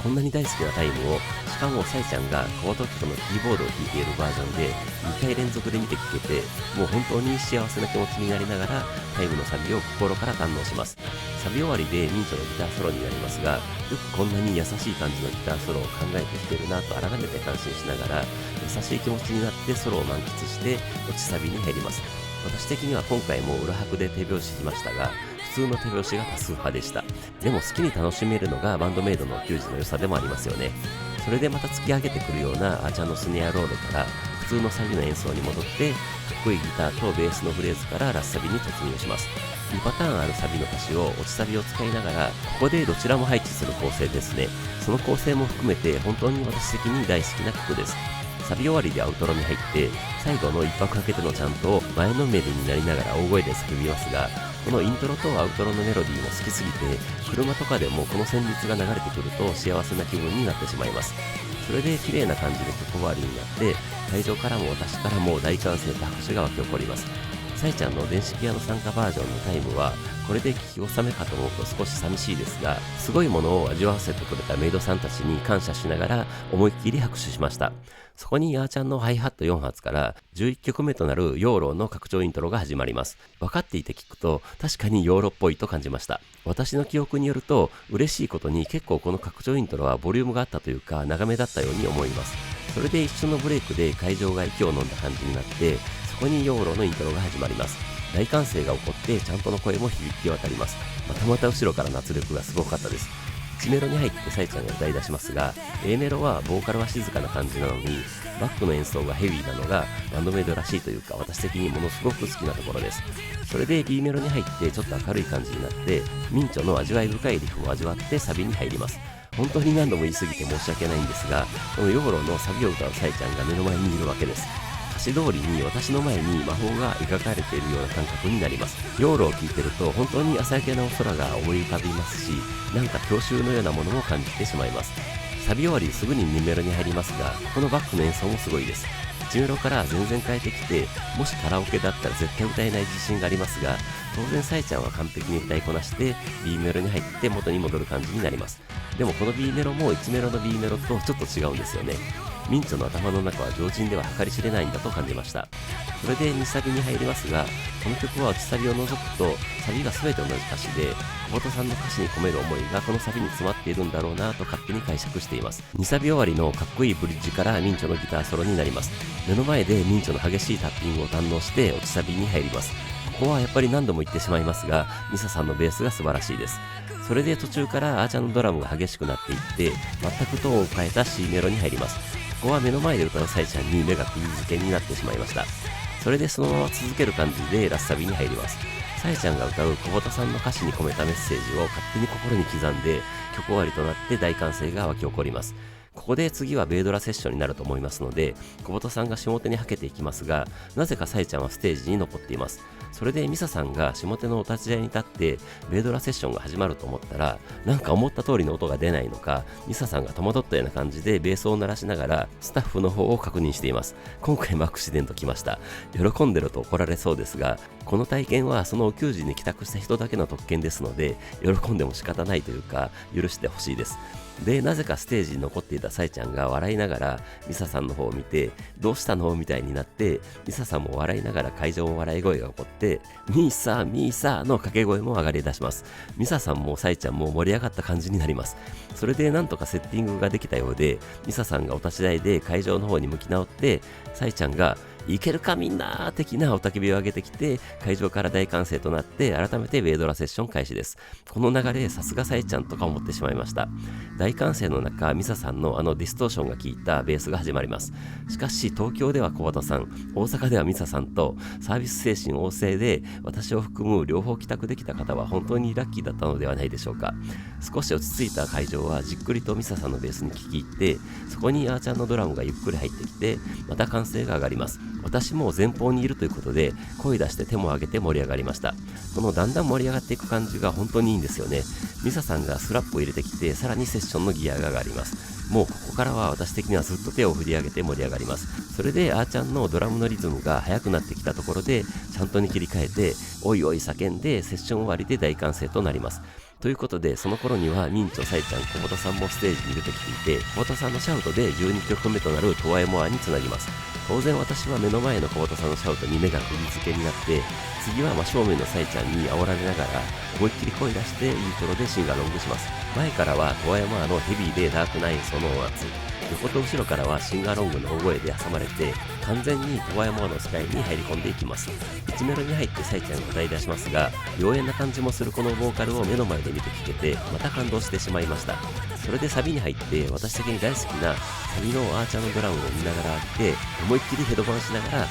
こんなに大好きなタイムを、しかもサイちゃんが小鳩機とのキーボードを弾いているバージョンで2回連続で見て聴けて、もう本当に幸せな気持ちになりながらタイムのサビを心から堪能します。サビ終わりでミンチョのギターソロになりますが、よくこんなに優しい感じのギターソロを考えてきてるなと改めて感心しながら優しい気持ちになってソロを満喫して落ちサビに入ります。私的には今回も裏拍で手拍子しましたが、普通の手拍子が多数派でした。でも好きに楽しめるのがバンドメイドの球児の良さでもありますよね。それでまた突き上げてくるようなアーチャーのスネアロールから普通のサビの演奏に戻って、かっこいいギターとベースのフレーズからラスサビに突入します。2パターンあるサビの歌詞を落ちサビを使いながらここでどちらも配置する構成ですね。その構成も含めて本当に私的に大好きな曲です。サビ終わりでアウトロに入って最後の一拍かけてのちゃんとを前のめりになりながら大声で叫びますが、このイントロとアウトロのメロディーも好きすぎて車とかでもこの旋律が流れてくると幸せな気分になってしまいます。それで綺麗な感じで曲終わりになって会場からも私からも大歓声と拍手が沸き起こります。サイちゃんの電子ピアノ参加バージョンのタイムはこれで聞き納めかと思うと少し寂しいですが、すごいものを味わわせてくれたメイドさんたちに感謝しながら思いっきり拍手しました。そこにあーちゃんのハイハット4発から11曲目となるヨーロの拡張イントロが始まります。分かっていて聞くと確かにヨーロっぽいと感じました。私の記憶によると嬉しいことに結構この拡張イントロはボリュームがあったというか長めだったように思います。それで一緒のブレイクで会場が息を飲んだ感じになって、そこにヨーロのイントロが始まります。大歓声が起こってちゃんとの声も響き渡ります。また後ろからの圧力がすごかったです。1メロに入ってサイちゃんが歌い出しますが、 A メロはボーカルは静かな感じなのにバックの演奏がヘビーなのがバンドメイドらしいというか私的にものすごく好きなところです。それで B メロに入ってちょっと明るい感じになってミンチョの味わい深いリフを味わってサビに入ります。本当に何度も言い過ぎて申し訳ないんですが、このヨーロのサビを歌うサイちゃんが目の前にいるわけです。歌詞通りに私の前に魔法が描かれているような感覚になります。ヨーロを聴いてると本当に朝焼けの空が思い浮かびますし、なんか郷愁のようなものも感じてしまいます。サビ終わりすぐに2メロに入りますが、このバックの演奏もすごいです。1メロから全然変えてきて、もしカラオケだったら絶対歌えない自信がありますが、当然サイちゃんは完璧に歌いこなして B メロに入って元に戻る感じになります。でもこの B メロも1メロの B メロとちょっと違うんですよね。ミンチョの頭の中は常人では計り知れないんだと感じました。それで2サビに入りますが、この曲は内サビを除くとサビが全て同じ歌詞で、久保田さんの歌詞に込める思いがこのサビに詰まっているんだろうなと勝手に解釈しています。2サビ終わりのかっこいいブリッジからミンチョのギターソロになります。目の前でミンチョの激しいタッピングを堪能して内サビに入ります。ここはやっぱり何度も言ってしまいますが、ミサさんのベースが素晴らしいです。それで途中からアーチャのドラムが激しくなっていって、全くトーンを変えた C メロに入ります。ここは目の前で歌うサイちゃんに目が釘付けになってしまいました。それでそのまま続ける感じでラスサビに入ります。サイちゃんが歌う久保田さんの歌詞に込めたメッセージを勝手に心に刻んで、曲終わりとなって大歓声が湧き起こります。ここで次はベイドラセッションになると思いますので、久保田さんが下手にはけていきますが、なぜかサイちゃんはステージに残っています。それでミサさんが下手のお立ち台に立ってベイドラセッションが始まると思ったら、なんか思った通りの音が出ないのか、ミサさんが戸惑ったような感じでベースを鳴らしながらスタッフの方を確認しています。今回もアクシデント来ました。喜んでると怒られそうですが、この体験はそのお給仕に帰宅した人だけの特権ですので、喜んでも仕方ないというか許してほしいです。で、なぜかステージに残っていたサイちゃんが笑いながらミサさんの方を見て、どうしたのみたいになって、ミサさんも笑いながら会場も笑い声が起こって、ミーサーミーサーの掛け声も上がり出します。ミサさんもサイちゃんも盛り上がった感じになります。それでなんとかセッティングができたようで、ミサさんがお立ち台で会場の方に向き直って、サイちゃんがいけるかみんな的な雄たけびを上げてきて、会場から大歓声となって改めてベイドラセッション開始です。この流れさすがサイちゃんとか思ってしまいました。大歓声の中、ミサさんのディストーションが効いたベースが始まります。しかし東京では小畑さん、大阪ではミサさんとサービス精神旺盛で、私を含む両方帰宅できた方は本当にラッキーだったのではないでしょうか。少し落ち着いた会場はじっくりとミサさんのベースに聞き入って、そこにアーチャンのドラムがゆっくり入ってきて、また歓声が上がります。私も前方にいるということで声出して手も挙げて盛り上がりました。このだんだん盛り上がっていく感じが本当にいいんですよね。ミサさんがスラップを入れてきて、さらにセッションのギアが上がります。もうここからは私的にはずっと手を振り上げて盛り上がります。それであーちゃんのドラムのリズムが速くなってきたところでちゃんとに切り替えて、おいおい叫んでセッション終わりで大歓声となります。ということで、その頃にはミンチョ、サイちゃん、小畑さんもステージに出てきていて、小畑さんのシャウトで12曲目となるトワエモアにつなぎます。当然私は目の前の小畑さんのシャウトに目が釘付けになって、次は真正面のサイちゃんに煽られながら思いっきり声出してイントロでシンガロングします。前からはトワエモアのヘビーでダークな演奏の音圧、横と後ろからはシンガロングの大声で挟まれて、完全にトワエモアの視界に入り込んでいきます。1メロに入ってサイちゃんが歌い出しますが、妖艶な感じもするこのボーカルを目の前で見て聴けて、また感動してしまいました。それでサビに入って私的に大好きなサビのアーチャーのドラムを見ながら来て、思いっきりヘドバンしながら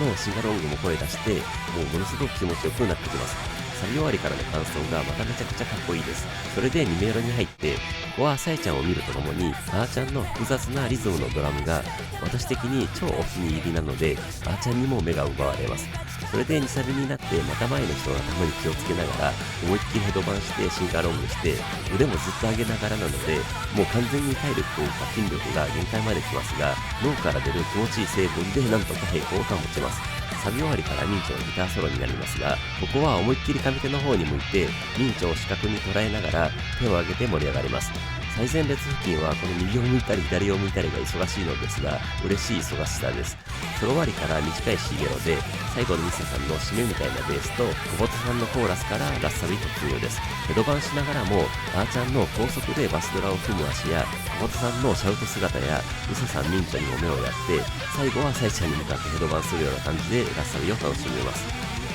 のシンガロングも声出して、もうものすごく気持ちよくなってきます。サビ終わりからの感想がまためちゃくちゃかっこいいです。それで2メロに入って、ここはサイちゃんを見るとともにあーちゃんの複雑なリズムのドラムが私的に超お気に入りなので、あーちゃんにも目が奪われます。それで2サビになってまた前の人の頭に気をつけながら思いっきりヘドバンしてシンガロングして、腕もずっと上げながらなので、もう完全に体力というか筋力が限界まで来ますが、脳から出る気持ちいい成分でなんとか平衡を保ちます。サビ終わりからミンチョのギターソロになりますが、ここは思いっきり上手の方に向いてミンチョを視覚に捉えながら手を挙げて盛り上がります。最前列付近はこの右を向いたり左を向いたりが忙しいのですが、嬉しい忙しさです。ソロ終わりから短い C ゲロで最後のミサさんの締めみたいなベースと小畑さんのコーラスからラッサビ突入です。ヘドバンしながらもあーちゃんの高速でバスドラを組む足や小畑さんのシャウト姿やミサさんミンチョにも目をやって、最後はサイちゃんに向かってヘドバンするような感じでラッサビを楽しみます。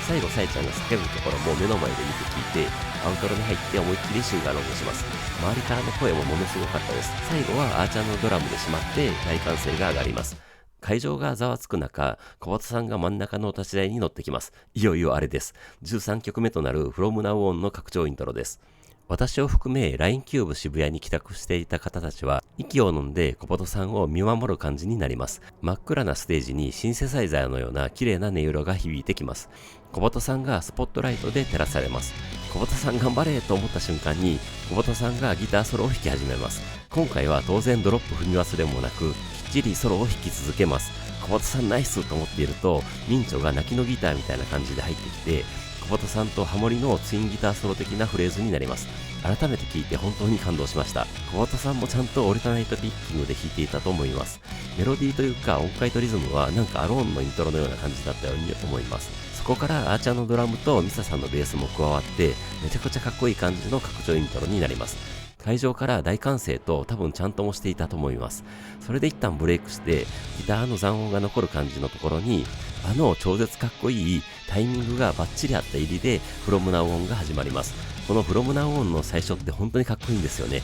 最後サイちゃんが叫ぶところも目の前で見て聞いて、アウトロに入って思いっきりシンガロングします。周りからの声もものすごかったです。最後はあーちゃんのドラムで締まって大歓声が上がります。会場がざわつく中、小畑さんが真ん中の立ち台に乗ってきます。いよいよあれです。13曲目となる From Now On の拡張イントロです。私を含め LINE キューブ渋谷に帰宅していた方たちは息を飲んで小鳩さんを見守る感じになります。真っ暗なステージにシンセサイザーのような綺麗な音色が響いてきます。小鳩さんがスポットライトで照らされます。小鳩さん頑張れと思った瞬間に小鳩さんがギターソロを弾き始めます。今回は当然ドロップ踏み忘れもなくきっちりソロを弾き続けます。小鳩さんナイスと思っているとミンチョが泣きのギターみたいな感じで入ってきて小鳩さんとハモリのツインギターソロ的なフレーズになります。改めて聴いて本当に感動しました。小鳩さんもちゃんとオルタナイトピッキングで弾いていたと思います。メロディーというか音階とリズムはなんかアローンのイントロのような感じだったように思います。そこからアーチャーのドラムとミサさんのベースも加わってめちゃくちゃかっこいい感じの拡張イントロになります。会場から大歓声と多分ちゃんともしていたと思います。それで一旦ブレイクしてギターの残音が残る感じのところに超絶かっこいいタイミングがバッチリあった入りで From Now On が始まります。この From Now On の最初って本当にかっこいいんですよね。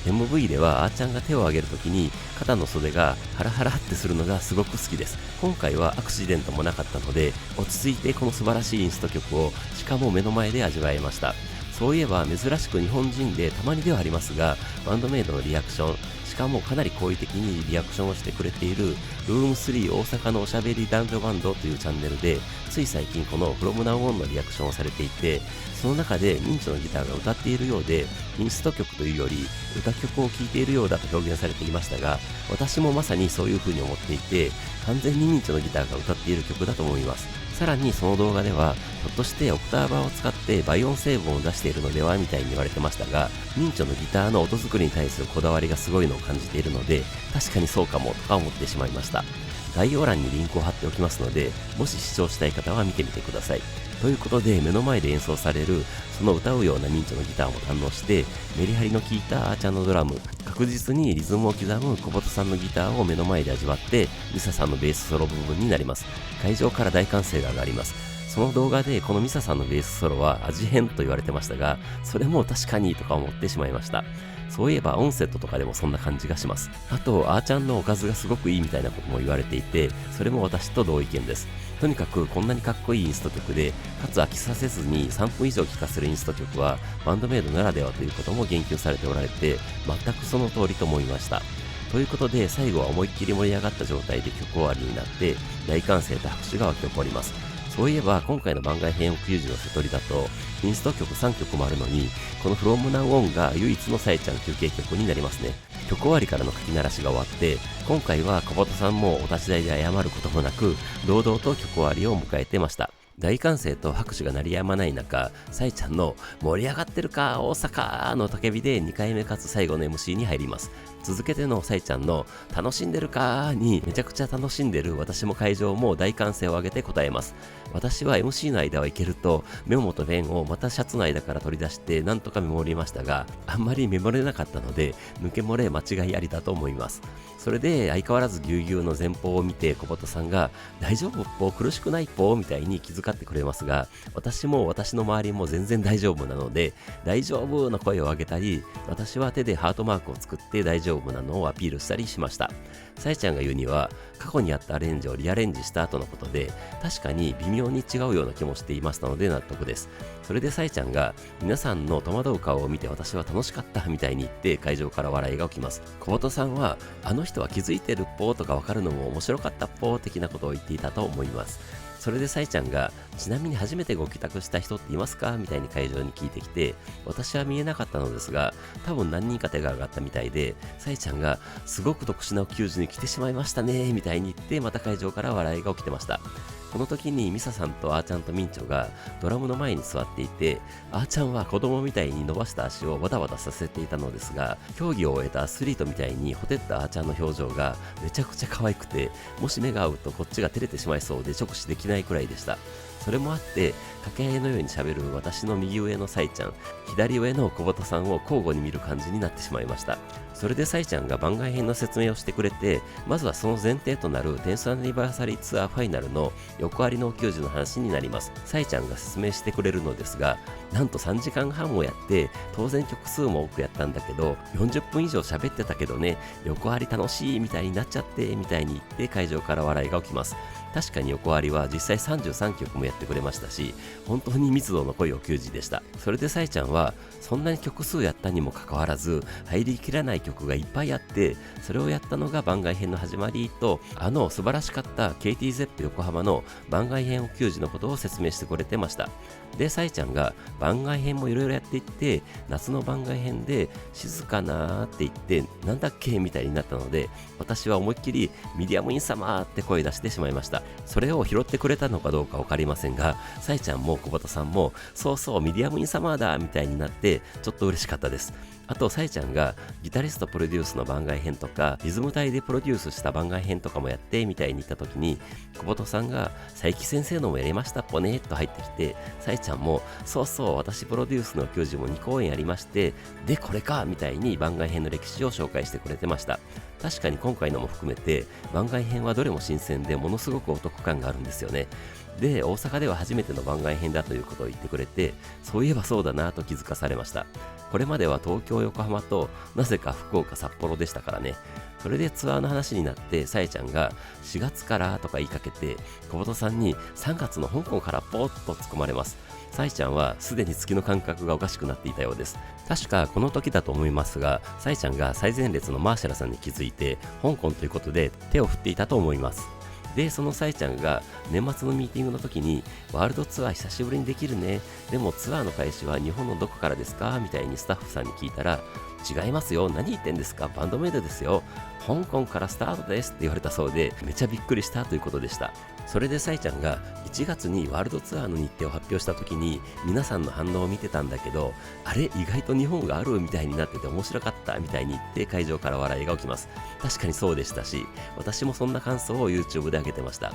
MV ではあーちゃんが手を上げるときに肩の袖がハラハラってするのがすごく好きです。今回はアクシデントもなかったので落ち着いてこの素晴らしいインスト曲をしかも目の前で味わえました。そういえば珍しく日本人でたまにではありますがバンドメイドのリアクションしかもかなり好意的にリアクションをしてくれているルーム3大阪のおしゃべり男女バンドというチャンネルでつい最近この From Now On のリアクションをされていてその中でミンチョのギターが歌っているようでインスト曲というより歌曲を聴いているようだと表現されていましたが私もまさにそういう風に思っていて完全にミンチョのギターが歌っている曲だと思います。さらにその動画ではひょっとしてオクターバーを使って倍音成分を出しているのではみたいに言われてましたがミンチョのギターの音作りに対するこだわりがすごいのを感じているので確かにそうかもとか思ってしまいました。概要欄にリンクを貼っておきますのでもし視聴したい方は見てみてください。ということで目の前で演奏されるその歌うようなミンチョのギターも堪能してメリハリの効いたアーチャーのドラム確実にリズムを刻む小鳩さんのギターを目の前で味わってミサさんのベースソロ部分になります。会場から大歓声が上がります。その動画でこのミサさんのベースソロは味変と言われてましたがそれも確かにとか思ってしまいました。そういえばオンセットとかでもそんな感じがします。あとあーちゃんのおかずがすごくいいみたいなことも言われていてそれも私と同意見です。とにかくこんなにかっこいいインスト曲でかつ飽きさせずに3分以上聴かせるインスト曲はバンドメイドならではということも言及されておられて全くその通りと思いました。ということで最後は思いっきり盛り上がった状態で曲終わりになって大歓声と拍手が沸き起こります。そういえば今回の番外編奥友の瀬戸りだとインスト曲3曲もあるのにこの From Now On が唯一のさえちゃん休憩曲になりますね。曲終わりからの書き鳴らしが終わって今回は小鳩さんもお立ち台で謝ることもなく堂々と曲終わりを迎えてました。大歓声と拍手が鳴りやまない中さえちゃんの盛り上がってるか大阪の叫びで2回目かつ最後の MC に入ります。続けてのさえちゃんの楽しんでるかにめちゃくちゃ楽しんでる私も会場も大歓声を上げて答えます。私は MC の間はいけるとメモとペンをまたシャツの間から取り出してなんとかメモりましたがあんまりメモれなかったので抜け漏れ間違いありだと思います。それで相変わらずぎゅうぎゅうの前方を見て小鳩さんが大丈夫っぽ苦しくないっぽみたいに気遣ってくれますが私も私の周りも全然大丈夫なので大丈夫の声を上げたり私は手でハートマークを作って大丈夫なのをアピールしたりしました。さえちゃんが言うには過去にあったアレンジをリアレンジした後のことで確かに微妙に違うような気もしていましたので納得です。それでさえちゃんが皆さんの戸惑う顔を見て私は楽しかったみたいに言って会場から笑いが起きます。小鳩さんはあの人は気づいてるっぽーとかわかるのも面白かったっぽー的なことを言っていたと思います。それでさえちゃんがちなみに初めてご帰宅した人っていますかみたいに会場に聞いてきて私は見えなかったのですが多分何人か手が挙がったみたいでさえちゃんがすごく特殊な球児に来てしまいましたねみたいに言ってまた会場から笑いが起きてました。この時にミサさんとあーちゃんとミンチョがドラムの前に座っていてあーちゃんは子供みたいに伸ばした足をバタバタさせていたのですが競技を終えたアスリートみたいにほてったあーちゃんの表情がめちゃくちゃ可愛くてもし目が合うとこっちが照れてしまいそうで直視できないくらいでした。それもあって掛け合いのように喋る私の右上のサイちゃん左上の小鳩さんを交互に見る感じになってしまいました。それでサイちゃんが番外編の説明をしてくれてまずはその前提となるテンスアニバーサリーツアーファイナルの横ありのお給仕の話になります。サイちゃんが説明してくれるのですがなんと3時間半もやって当然曲数も多くやったんだけど40分以上喋ってたけどね横あり楽しいみたいになっちゃってみたいに言って会場から笑いが起きます。確かに横ありは実際33曲もやってくれましたし、本当に密度の濃いお給仕でした。それでさえちゃんはそんなに曲数やったにもかかわらず入りきらない曲がいっぱいあって、それをやったのが番外編の始まりと、素晴らしかった KTZEP 横浜の番外編お給仕のことを説明してくれてました。で、さえちゃんが番外編もいろいろやっていって、夏の番外編で静かなーって言ってなんだっけみたいになったので、私は思いっきりミディアムインサマーって声出してしまいました。それを拾ってくれたのかどうかわかりませんが、さえちゃんも小畑さんもそうそうミディアムインサマーだみたいになってちょっと嬉しかったです。あとさえちゃんがギタリストプロデュースの番外編とかリズム隊でプロデュースした番外編とかもやってみたいに言った時に、小畑さんが佐伯先生のもやりましたっぽねと入ってきて、さえちゃんもそうそう私プロデュースの教授も2公演やりまして、でこれかみたいに番外編の歴史を紹介してくれてました。確かに今回のも含めて番外編はどれも新鮮でものすごくお得感があるんですよね。で、大阪では初めての番外編だということを言ってくれて、そういえばそうだなと気づかされました。これまでは東京、横浜となぜか福岡、札幌でしたからね。それでツアーの話になって、さえちゃんが4月からとか言いかけて、小本さんに3月の香港からポーッと突っ込まれます。さえちゃんはすでに月の感覚がおかしくなっていたようです。確かこの時だと思いますが、さえちゃんが最前列のマーシャルさんに気づいて、香港ということで手を振っていたと思います。で、そのさえちゃんが年末のミーティングの時に、ワールドツアー久しぶりにできるね。でもツアーの開始は日本のどこからですかみたいにスタッフさんに聞いたら、違いますよ。何言ってんですか、バンドメイドですよ。香港からスタートですって言われたそうで、めちゃびっくりしたということでした。それでさえちゃんが1月にワールドツアーの日程を発表した時に皆さんの反応を見てたんだけど、あれ意外と日本があるみたいになってて面白かったみたいに言って会場から笑いが起きます。確かにそうでしたし、私もそんな感想を YouTube で上げてました。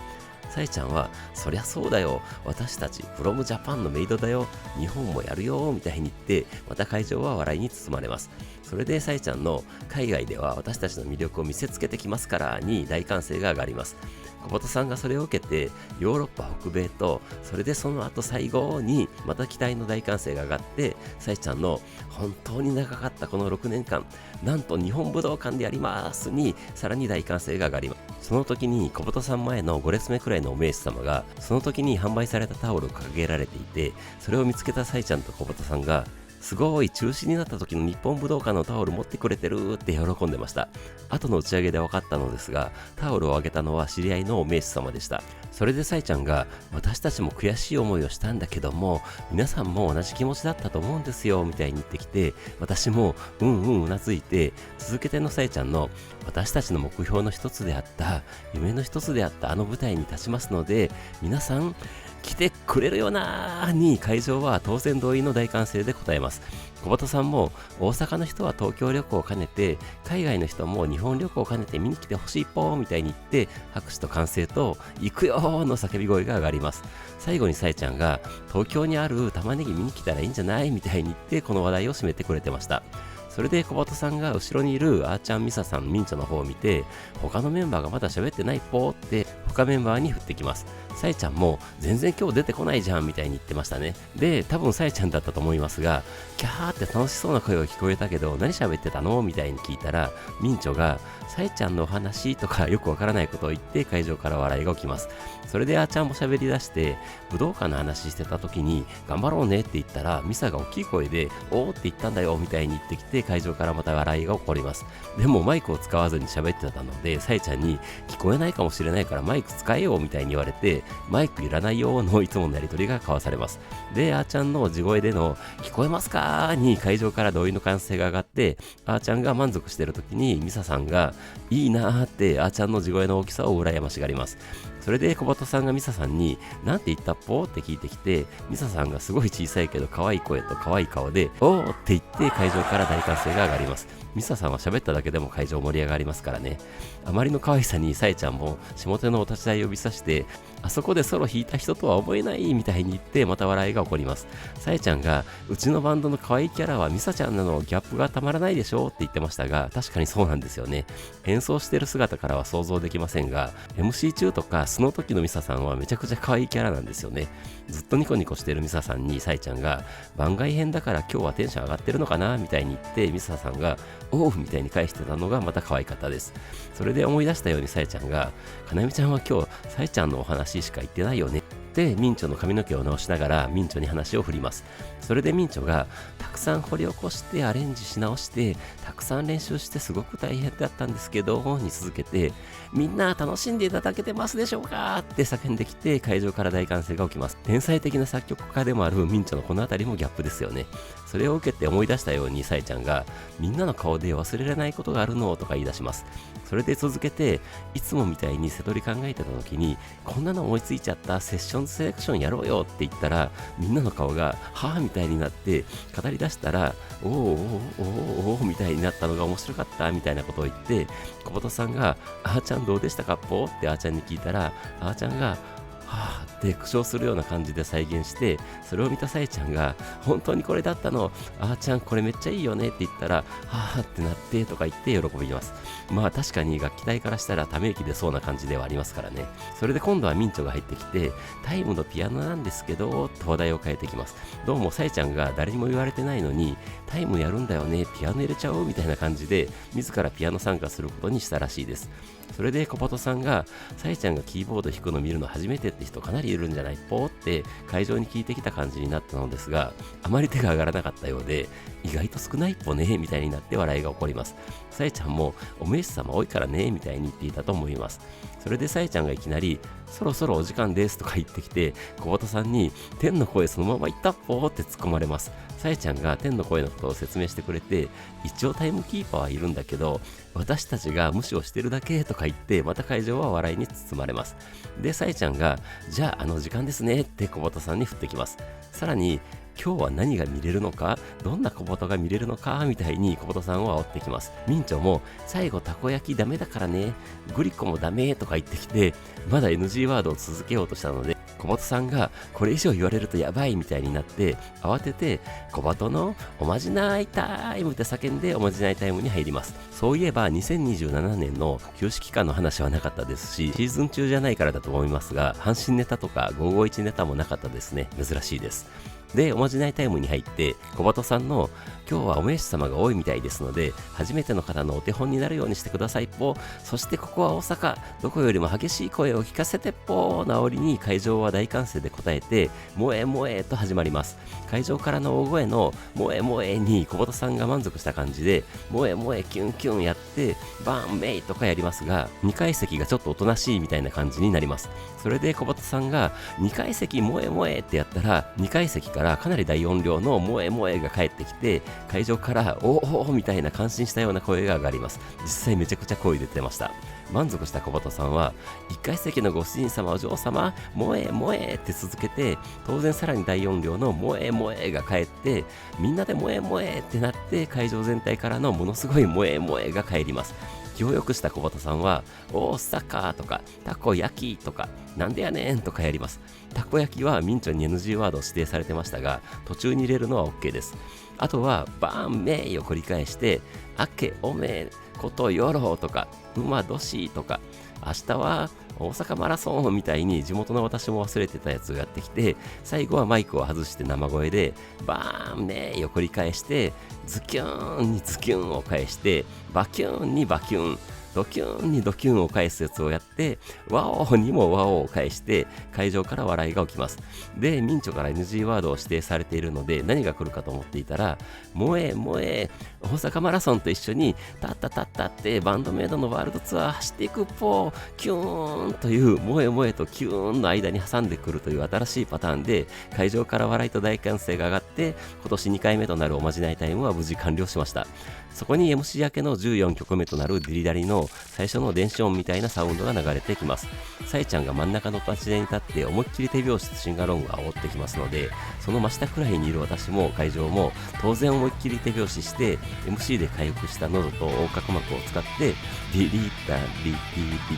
さえちゃんはそりゃそうだよ、私たちフロムジャパンのメイドだよ、日本もやるよみたいに言って、また会場は笑いに包まれます。それでさえちゃんの海外では私たちの魅力を見せつけてきますからに大歓声が上がります。小本さんがそれを受けてヨーロッパ北米と、それでその後最後にまた期待の大歓声が上がって、さえちゃんの本当に長かったこの6年間、なんと日本武道館でやりますにさらに大歓声が上がります。その時に小本さん前の5列目くらいのお名手様がその時に販売されたタオルを掲げられていて、それを見つけたさえちゃんと小本さんが、すごい中止になった時の日本武道館のタオル持ってくれてるって喜んでました。後の打ち上げで分かったのですが、タオルをあげたのは知り合いのお名手様でした。それでさえちゃんが、私たちも悔しい思いをしたんだけども、皆さんも同じ気持ちだったと思うんですよみたいに言ってきて、私もうなずいて、続けてのさえちゃんの、私たちの目標の一つであった夢の一つであったあの舞台に立ちますので、皆さん来てくれるよなーに会場は当然同意の大歓声で答えます。小畑さんも、大阪の人は東京旅行を兼ねて、海外の人も日本旅行を兼ねて見に来てほしいぽーみたいに言って、拍手と歓声と行くよーの叫び声が上がります。最後にさえちゃんが、東京にある玉ねぎ見に来たらいいんじゃないみたいに言ってこの話題を締めてくれてました。それで小畑さんが後ろにいるあーちゃん、みささん、みんちょの方を見て、他のメンバーがまだ喋ってないぽーって他メンバーに振ってきます。さえちゃんも全然今日出てこないじゃんみたいに言ってましたね。で、多分さえちゃんだったと思いますが、キャーって楽しそうな声が聞こえたけど何喋ってたのみたいに聞いたら、みんちょがさえちゃんのお話とかよくわからないことを言って会場から笑いが起きます。それであーちゃんも喋り出して武道館の話してた時に頑張ろうねって言ったら、ミサが大きい声でおーって言ったんだよみたいに言ってきて、会場からまた笑いが起こります。でもマイクを使わずに喋ってたので、さえちゃんに聞こえないかもしれないからマイク使えよみたいに言われて、マイクいらないよのいつものやり取りが交わされます。で、あーちゃんの地声での聞こえますかに会場から同意の歓声が上がって、あーちゃんが満足してる時にミサさんがいいなーってあーちゃんの地声の大きさを羨ましがります。それで小畑さんがミサさんになんて言ったっぽって聞いてきて、ミサさんがすごい小さいけど可愛い声と可愛い顔でおーって言って会場から大歓声が上がります。ミサさんは喋っただけでも会場盛り上がりますからね。あまりの可愛さにさえちゃんも下手のお立ち台を指さして、あそこでソロ弾いた人とは思えないみたいに言ってまた笑いが起こります。さえちゃんがうちのバンドの可愛いキャラはミサちゃんなの、ギャップがたまらないでしょって言ってましたが、確かにそうなんですよね。演奏してる姿からは想像できませんが、 MC 中とかその時のミサさんはめちゃくちゃ可愛いキャラなんですよね。ずっとニコニコしてるミサさんにさえちゃんが番外編だから今日はテンション上がってるのかなみたいに言って、ミサさんがおうみたいに返してたのがまた可愛かったです。それで思い出したようにさえちゃんが、かなみちゃんは今日さえちゃんのお話しか言ってないよねってミンチョの髪の毛を直しながらミンチョに話を振ります。それでミンチョがたくさん掘り起こしてアレンジし直してたくさん練習してすごく大変だったんですけどに続けて、みんな楽しんでいただけてますでしょうかって叫んできて会場から大歓声が起きます。天才的な作曲家でもあるミンチョのこのあたりもギャップですよね。それを受けて思い出したようにさえちゃんが、みんなの顔で忘れられないことがあるのとか言い出します。それで続けて、いつもみたいに瀬戸り考えてた時に、こんなの思いついちゃったセッションセレクションやろうよって言ったら、みんなの顔がはぁみたいになって語り出したら、おーおーおーおーみたいになったのが面白かったみたいなことを言って、小本さんがあーちゃんどうでしたかっぽってあーちゃんに聞いたら、あーちゃんがはぁって苦笑するような感じで再現して、それを見たさえちゃんが本当にこれだったの、あーちゃんこれめっちゃいいよねって言ったら、はぁってなってとか言って喜びます。まあ確かに楽器隊からしたらため息出そうな感じではありますからね。それで今度はミンチョが入ってきて、タイムのピアノなんですけどと話題を変えてきます。どうもさえちゃんが誰にも言われてないのに、タイムやるんだよね、ピアノ入れちゃおうみたいな感じで自らピアノ参加することにしたらしいです。それで小本さんが、さえちゃんがキーボード弾くの見るの初めてって人かなりいるんじゃないぽって会場に聞いてきた感じになったのですが、あまり手が上がらなかったようで、意外と少ないっぽねみたいになって笑いが起こります。さえちゃんもお名刺様多いからねみたいに言っていたと思います。それでさえちゃんがいきなりそろそろお時間ですとか言ってきて、小本さんに天の声そのまま言ったっぽーって突っ込まれます。さえちゃんが天の声のことを説明してくれて、一応タイムキーパーはいるんだけど私たちが無視をしてるだけとか言って、また会場は笑いに包まれます。でさえちゃんが、じゃあ時間ですねって小本さんに振ってきます。さらに今日は何が見れるのか、どんな小本が見れるのかみたいに小本さんを煽ってきます。ミンチョも最後たこ焼きダメだからね、グリコもダメとか言ってきて、まだ NG ワードを続けようとしたので、小本さんがこれ以上言われるとやばいみたいになって慌てて、小本のおまじないタイムって叫んでおまじないタイムに入ります。そういえば2027年の休止期間の話はなかったですし、シーズン中じゃないからだと思いますが、阪神ネタとか551ネタもなかったですね。珍しいです。で、おまじないタイムに入って、小鳩さんの今日はお名刺様が多いみたいですので、初めての方のお手本になるようにしてくださいっぽ。そしてここは大阪、どこよりも激しい声を聞かせてっぽなおりに会場は大歓声で答えて、萌え萌えと始まります。会場からの大声の萌え萌えに小鳩さんが満足した感じで、萌え萌えキュンキュンやって、バーンメイとかやりますが、2階席がちょっとおとなしいみたいな感じになります。それで小鳩さんが2階席萌え萌えってやったら、2階席からかなり大音量の萌え萌えが返ってきて、会場からおおみたいな感心したような声が上がります。実際めちゃくちゃ声出てました。満足した小鳩さんは、1階席のご主人様お嬢様萌え萌えって続けて、当然さらに大音量の萌え萌えが返って、みんなで萌え萌えってなって会場全体からのものすごい萌え萌えが返ります。気を良くした小鳩さんは、大阪とかたこ焼きとかなんでやねんとかやります。たこ焼きはミンチョに NG ワードを指定されてましたが、途中に入れるのは OK です。あとはバーンメイを繰り返して、あけおめことよろとか馬年とか明日は大阪マラソンみたいに地元の私も忘れてたやつがやってきて、最後はマイクを外して生声でバーンメイを繰り返して、ズキューンにズキュンを返して、バキューンにバキュン、ドキュンにドキュンを返すやつをやって、ワオにもワオを返して会場から笑いが起きます。で、ミンチョから NG ワードを指定されているので、何が来るかと思っていたら、萌え萌え大阪マラソンと一緒にタッタタッタってバンドメイドのワールドツアー走っていくっぽキューンという萌え萌えとキューンの間に挟んでくるという新しいパターンで、会場から笑いと大歓声が上がって、今年2回目となるおまじないタイムは無事完了しました。そこに MC 明けの14曲目となるデリダリの最初の電子音みたいなサウンドが流れてきます。サイちゃんが真ん中の立ち台に立って思いっきり手拍子とシンガロングを煽ってきますので、その真下くらいにいる私も会場も当然思いっきり手拍子して、 MC で回復した喉と横隔膜を使ってリリダリリリ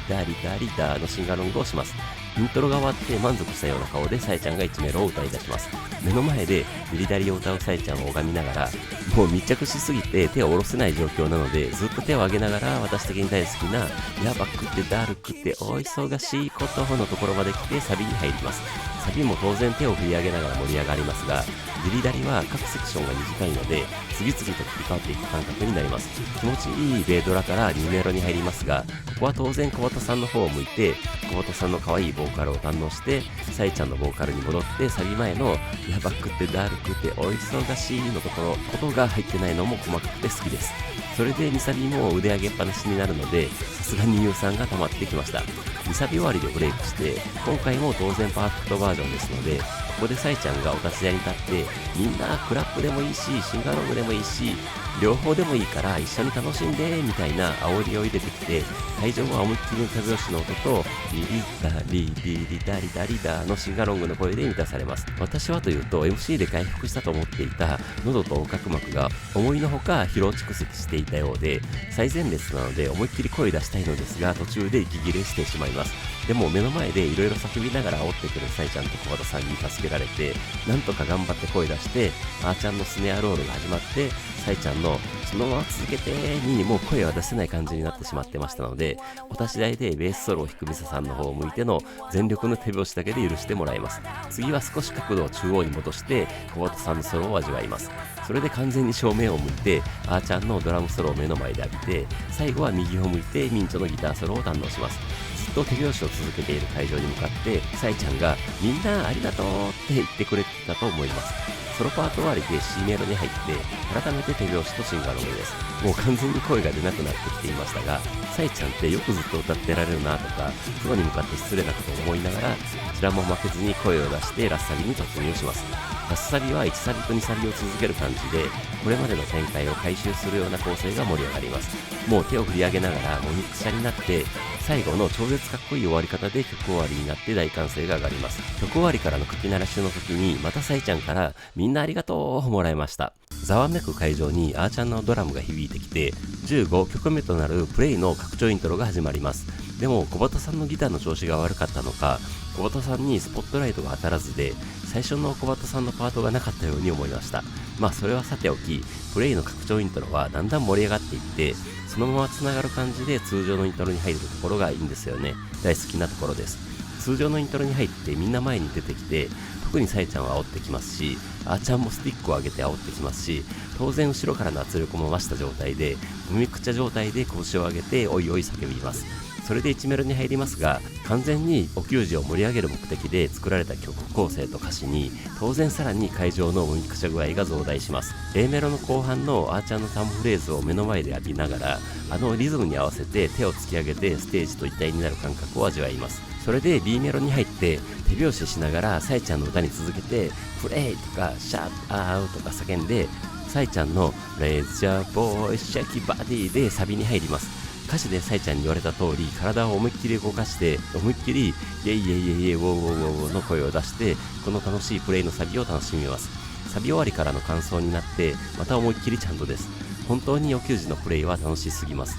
ダリダリダのシンガロングをします。イントロが終わって満足したような顔でサイちゃんが1メロを歌い出します。目の前でデリダリを歌うサイちゃんを拝みながら、もう密着しすぎて手を下ろせない状況なので、ずっと手を上げながら私的に大好きなやばくてだるくてお忙しいことのところまで来てサビに入ります。サビも当然手を振り上げながら盛り上がりますが、デリダリは各セクションが短いので次々と切り替わっていく感覚になります。気持ちいいベイドラからリメロに入りますが、ここは当然小畑さんの方を向いて小畑さんの可愛いボーカルを堪能してサイちゃんのボーカルに戻って、サビ前のやばくてだるくてお忙しいのところことが入ってないのも細かくて好きです。それで2サビも腕上げっぱなしになるので、さすがに乳酸が溜まってきました。2サビ終わりでブレイクして、今回も当然パーフェクトバージョンですので、ここでサイちゃんがお立ち台に立って、みんなクラップでもいいしシンガロングでもいいし両方でもいいから一緒に楽しんでみたいな煽りを入れてきて、会場は思いっきりの手拍子の音とリリダリリリダリダリダのシンガロングの声で満たされます。私はというと MC で回復したと思っていた喉と角膜が思いのほか疲労蓄積していたようで、最前列なので思いっきり声出したいのですが途中で息切れしてしまいます。でも目の前でいろいろ叫びながら煽ってくるサイちゃんと小畑さんに助けられて、なんとか頑張って声出してあーちゃんのスネアロールが始まって、サイちゃんのそのまま続けてにもう声は出せない感じになってしまってましたので、お立ち台でベースソロを弾くミサさんの方を向いての全力の手拍子だけで許してもらいます。次は少し角度を中央に戻して小畑さんのソロを味わいます。それで完全に正面を向いてあーちゃんのドラムソロを目の前で浴びて、最後は右を向いてミンチョのギターソロを堪能します。ずっと手拍子を続けている会場に向かってサイちゃんがみんなありがとうって言ってくれてたと思います。ソロパート終わりで C メロに入って改めて手拍子とシンガロングです。もう完全に声が出なくなってきていましたが、サイちゃんってよくずっと歌ってられるなとかプロに向かって失礼なことを思いながら、こちらも負けずに声を出してラスサビに突入します。ラスサビは1サビと2サビを続ける感じで、これまでの展開を回収するような構成が盛り上がります。もう手を振り上げながらもみくしゃになって、最後の超絶かっこいい終わり方で曲終わりになって大歓声が上がります。曲終わりからの書き鳴らしの時にまたサイちゃんからみんなありがとうをもらいました。ざわめく会場にあーちゃんのドラムが響いてきて、15曲目となるプレイの拡張イントロが始まります。でも小畑さんのギターの調子が悪かったのか、小畑さんにスポットライトが当たらずで最初の小畑さんのパートがなかったように思いました。まあそれはさておき、プレイの拡張イントロはだんだん盛り上がっていって、そのまま繋がる感じで通常のイントロに入るところがいいんですよね。大好きなところです。通常のイントロに入ってみんな前に出てきて、特にサイちゃんは煽ってきますし、あーちゃんもスティックを上げて煽ってきますし、当然後ろからの圧力も増した状態でもみくちゃ状態で拳を上げておいおい叫びます。それで1メロに入りますが、完全にお給仕を盛り上げる目的で作られた曲構成と歌詞に当然さらに会場のもみくちゃ具合が増大します。 A メロの後半のあーちゃんのタンフレーズを目の前で浴びながら、あのリズムに合わせて手を突き上げてステージと一体になる感覚を味わいます。それで B メロに入って手拍子しながらサイちゃんの歌に続けてプレイとかシャッアウトとか叫んで、サイちゃんのレイジャーボーイシャキバディでサビに入ります。歌詞でサイちゃんに言われた通り体を思いっきり動かして思いっきりイエイイエイイエイイエイウォーウォーウォーの声を出して、この楽しいプレイのサビを楽しみます。サビ終わりからの感想になってまた思いっきりちゃんとです。本当にお給仕のプレイは楽しすぎます。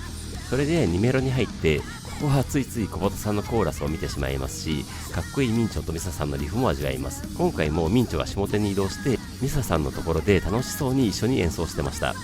それで2メロに入って、ここはついつい小畑さんのコーラスを見てしまいますし、かっこいいミンチョとミサさんのリフも味わいます。今回もミンチョが下手に移動してミサさんのところで楽しそうに一緒に演奏してました。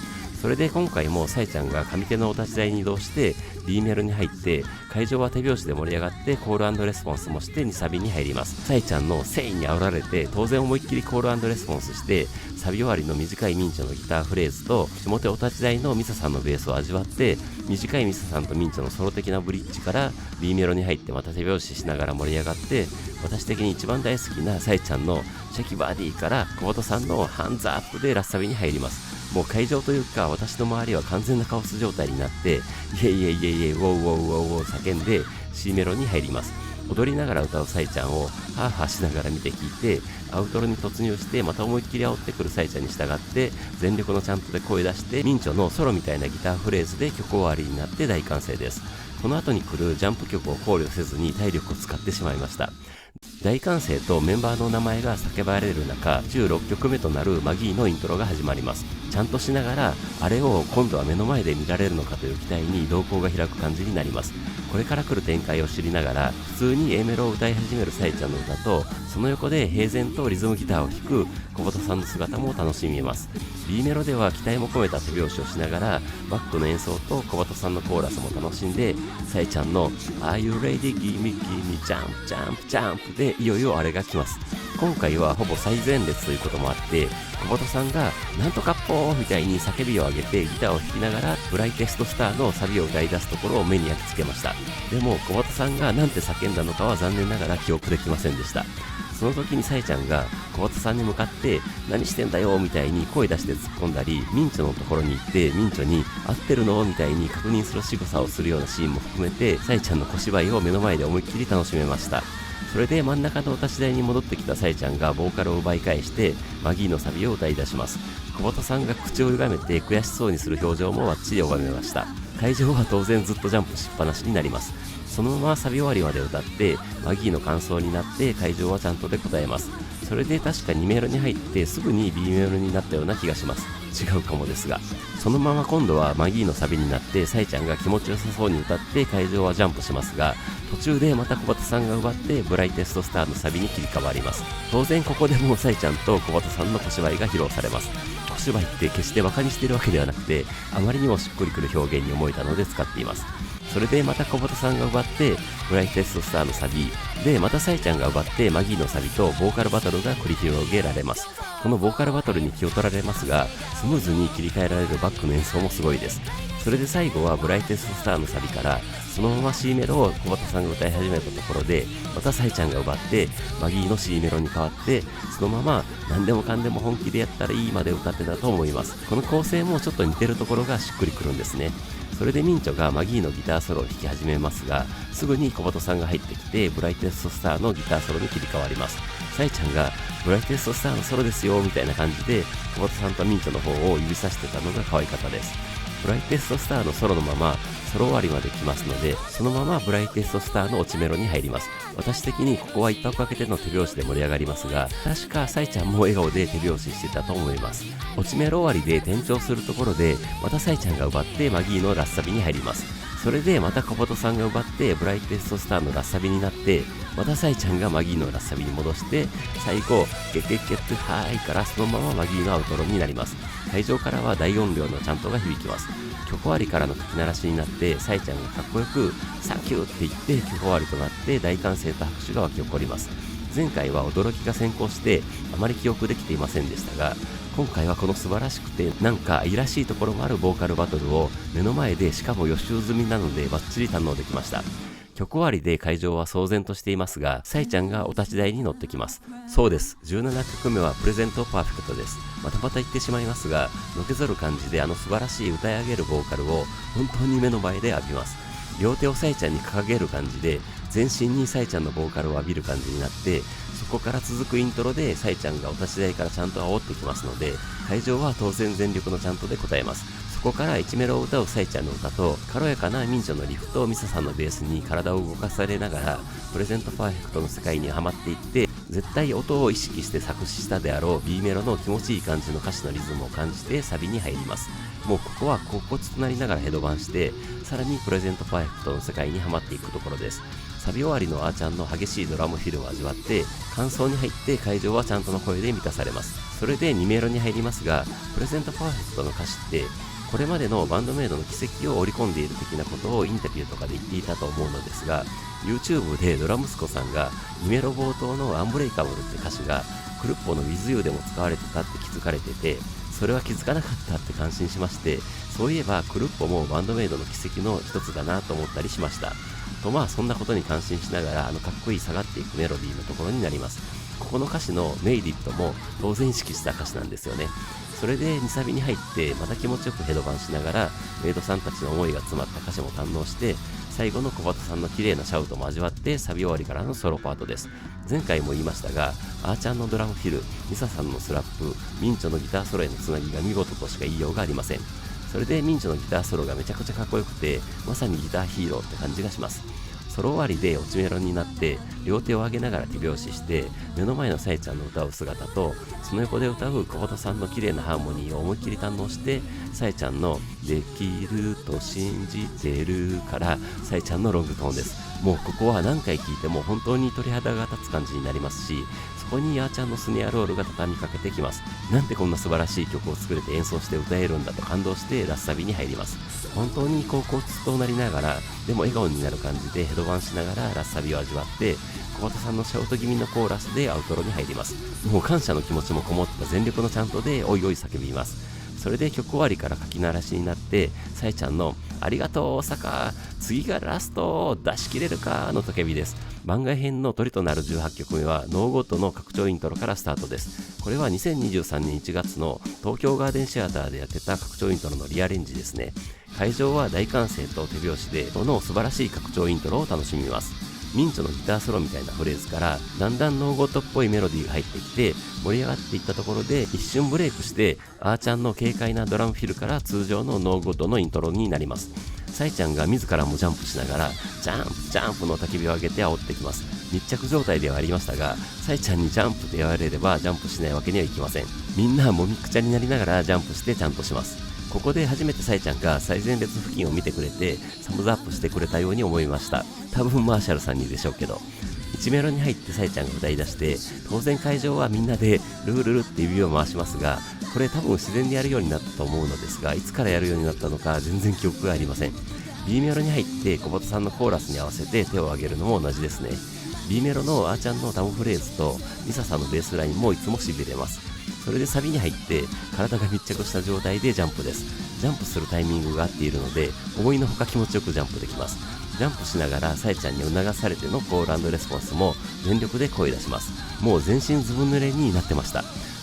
それで今回もサイちゃんが上手のお立ち台に移動して B メロに入って、会場は手拍子で盛り上がってコール&レスポンスもして2サビに入ります。サイちゃんのセイに煽られて当然思いっきりコール&レスポンスして、サビ終わりの短いミンチョのギターフレーズと下手お立ち台のミサさんのベースを味わって、短いミサさんとミンチョのソロ的なブリッジから B メロに入ってまた手拍子しながら盛り上がって、私的に一番大好きなサイちゃんのシャキバディから小畑さんのハンズアップでラスサビに入ります。もう会場というか私の周りは完全なカオス状態になって、イエイイエイイエイイエイウォーウォーウォーウォー叫んで C メロに入ります。踊りながら歌うサイちゃんをハーハーしながら見て聞いて、アウトロに突入してまた思いっきり煽ってくるサイちゃんに従って全力のチャントで声出して、ミンチョのソロみたいなギターフレーズで曲終わりになって大歓声です。この後に来るジャンプ曲を考慮せずに体力を使ってしまいました。大歓声とメンバーの名前が叫ばれる中、16曲目となるマギーのイントロが始まります。ちゃんとしながらあれを今度は目の前で見られるのかという期待に瞳孔が開く感じになります。これから来る展開を知りながら普通に A メロを歌い始めるサイちゃんの歌と、その横で平然とリズムギターを弾く小畑さんの姿も楽しみます。 B メロでは期待も込めた手拍子をしながらバックの演奏と小畑さんのコーラスも楽しんで、サイちゃんの Are you ready? Gimme gimme jump jump jump でいよいよあれが来ます。今回はほぼ最前列ということもあって、小鳩さんがなんとかっぽーみたいに叫びを上げてギターを弾きながらブライテストスターのサビを歌い出すところを目に焼き付けました。でも小鳩さんがなんて叫んだのかは残念ながら記憶できませんでした。その時にさえちゃんが小鳩さんに向かって何してんだよみたいに声出して突っ込んだり、ミンチョのところに行ってミンチョに合ってるのみたいに確認する仕草をするようなシーンも含めて、さえちゃんの小芝居を目の前で思いっきり楽しめました。それで真ん中のお立ち台に戻ってきたさえちゃんがボーカルを奪い返してマギーのサビを歌い出します。小鳩さんが口を歪めて悔しそうにする表情もバッチリ拝めました。会場は当然ずっとジャンプしっぱなしになります。そのままサビ終わりまで歌ってマギーの感想になって会場はちゃんとで答えます。それで確か2メロに入ってすぐに B メロになったような気がします。違うかもですが、そのまま今度はマギーのサビになってさえちゃんが気持ちよさそうに歌って会場はジャンプしますが、途中でまた小鳩さんが奪ってブライテストスターのサビに切り替わります。当然ここでもさえちゃんと小鳩さんの小芝居が披露されます。小芝居って決してバカにしてるわけではなくて、あまりにもしっくりくる表現に思えたので使っています。それでまた小鳩さんが奪ってブライテストスターのサビで、またさえちゃんが奪ってマギーのサビとボーカルバトルが繰り広げられます。このボーカルバトルに気を取られますが、スムーズに切り替えられるバックの演奏もすごいです。それで最後はブライテストスターのサビからそのまま C メロを小鳩さんが歌い始めたところで、またさえちゃんが奪ってマギーの C メロに変わって、そのまま何でもかんでも本気でやったらいいまで歌ってたと思います。この構成もちょっと似てるところがしっくりくるんですね。それでミンチョがマギーのギターソロを弾き始めますが、すぐに小鳩さんが入ってきてブライテストスターのギターソロに切り替わります。さえちゃんがブライテストスターのソロですよみたいな感じで小鳩さんとミンチョの方を指さしてたのが可愛かったです。ブライテストスターのソロのままソロ終わりまで来ますので、そのままブライテストスターの落ちメロに入ります。私的にここは一泊空けての手拍子で盛り上がりますが、確かサイちゃんも笑顔で手拍子してたと思います。落ちメロ終わりで転調するところでまたサイちゃんが奪ってマギーのラッサビに入ります。それでまた小鳩さんが奪ってブライテストスターのラッサビになって、またサイちゃんがマギーのラッサビに戻して、最後ゲッゲッゲッツハーイからそのままマギーのアウトロになります。会場からは大音量のチャントが響きます。曲終わりからの吹き鳴らしになって、サイちゃんがかっこよくサンキューって言って曲終わりとなって大歓声と拍手が沸き起こります。前回は驚きが先行してあまり記憶できていませんでしたが、今回はこの素晴らしくてなんか愛らしいところもあるボーカルバトルを目の前で、しかも予習済みなのでバッチリ堪能できました。曲終わりで会場は騒然としていますが、サイちゃんがお立ち台に乗ってきます。そうです、17曲目はプレゼントパーフェクトです。またまた言ってしまいますが、のけぞる感じであの素晴らしい歌い上げるボーカルを本当に目の前で浴びます。両手をサイちゃんに掲げる感じで全身にサイちゃんのボーカルを浴びる感じになって、そこから続くイントロでサイちゃんがお立ち台からちゃんと煽ってきますので、会場は当然全力のちゃんとで答えます。そこから1メロを歌うサイちゃんの歌と軽やかなミンチョのリフとミサさんのベースに体を動かされながらプレゼントパーフェクトの世界にはまっていって、絶対音を意識して作詞したであろう B メロの気持ちいい感じの歌詞のリズムを感じてサビに入ります。もうここは恍惚となりながらヘドバンして、さらにプレゼントパーフェクトの世界にはまっていくところです。サビ終わりのあーちゃんの激しいドラムフィルを味わって感想に入って、会場はちゃんとの声で満たされます。それで2メロに入りますが、プレゼントパーフェクトの歌詞ってこれまでのバンドメイドの軌跡を織り込んでいる的なことをインタビューとかで言っていたと思うのですが、 YouTube でドラ息子さんが2メロ冒頭のアンブレイカブルって歌詞がクルッポの With You でも使われてたって気づかれてて、それは気づかなかったって感心しまして、そういえばクルッポもバンドメイドの軌跡の一つだなと思ったりしましたと、そんなことに感心しながらかっこいい下がっていくメロディーのところになります。ここの歌詞のメイディットも当然意識した歌詞なんですよね。それで2サビに入ってまた気持ちよくヘドバンしながらメイドさんたちの思いが詰まった歌詞も堪能して、最後の小鳩さんの綺麗なシャウトも味わってサビ終わりからのソロパートです。前回も言いましたが、あーちゃんのドラムフィル、ミサさんのスラップ、ミンチョのギターソロへのつなぎが見事としか言いようがありません。それでミンチョのギターソロがめちゃくちゃかっこよくて、まさにギターヒーローって感じがします。ソロ終わりで落ちメロになって両手を上げながら手拍子して目の前のさえちゃんの歌う姿と、その横で歌う小鳩さんの綺麗なハーモニーを思いっきり堪能して、さえちゃんのできると信じてるからさえちゃんのロングトーンです。もうここは何回聴いても本当に鳥肌が立つ感じになりますし、そこにあーちゃんのスネアロールが畳みかけてきます。なんでこんな素晴らしい曲を作れて演奏して歌えるんだと感動してラスサビに入ります。本当に高校通となりながら、でも笑顔になる感じでヘドバンしながらラスサビを味わって、小畑さんのシャウト気味のコーラスでアウトロに入ります。もう感謝の気持ちもこもった全力のチャントでおいおい叫びます。それで曲終わりから書き鳴らしになって、さえちゃんのありがとう大阪、次がラスト、出し切れるかの叫びです。番外編の鳥となる18曲目はノーゴッドの拡張イントロからスタートです。これは2023年1月の東京ガーデンシアターでやってた拡張イントロのリアレンジですね。会場は大歓声と手拍子でこの素晴らしい拡張イントロを楽しみます。ミンチョのギターソロみたいなフレーズからだんだんノーゴットっぽいメロディーが入ってきて盛り上がっていったところで一瞬ブレイクして、あーちゃんの軽快なドラムフィルから通常のノーゴットのイントロになります。サイちゃんが自らもジャンプしながらジャンプジャンプの焚き火を上げて煽ってきます。密着状態ではありましたが、サイちゃんにジャンプと言われればジャンプしないわけにはいきません。みんなもみくちゃになりながらジャンプしてちゃんとします。ここで初めてサイちゃんが最前列付近を見てくれてサムズアップしてくれたように思いました。多分マーシャルさんにでしょうけど、1メロに入ってサイちゃんが歌い出して、当然会場はみんなでルールルって指を回しますが、これ多分自然にやるようになったと思うのですが、いつからやるようになったのか全然記憶がありません。B メロに入って小畑さんのコーラスに合わせて手を挙げるのも同じですね。B メロのあーちゃんのタムフレーズとミサさんのベースラインもいつも痺れます。それでサビに入って体が密着した状態でジャンプです。ジャンプするタイミングが合っているので思いのほか気持ちよくジャンプできます。ジャンプしながらサエちゃんに促されてのコール&レスポンスも全力で声出します。もう全身ずぶ濡れになってました。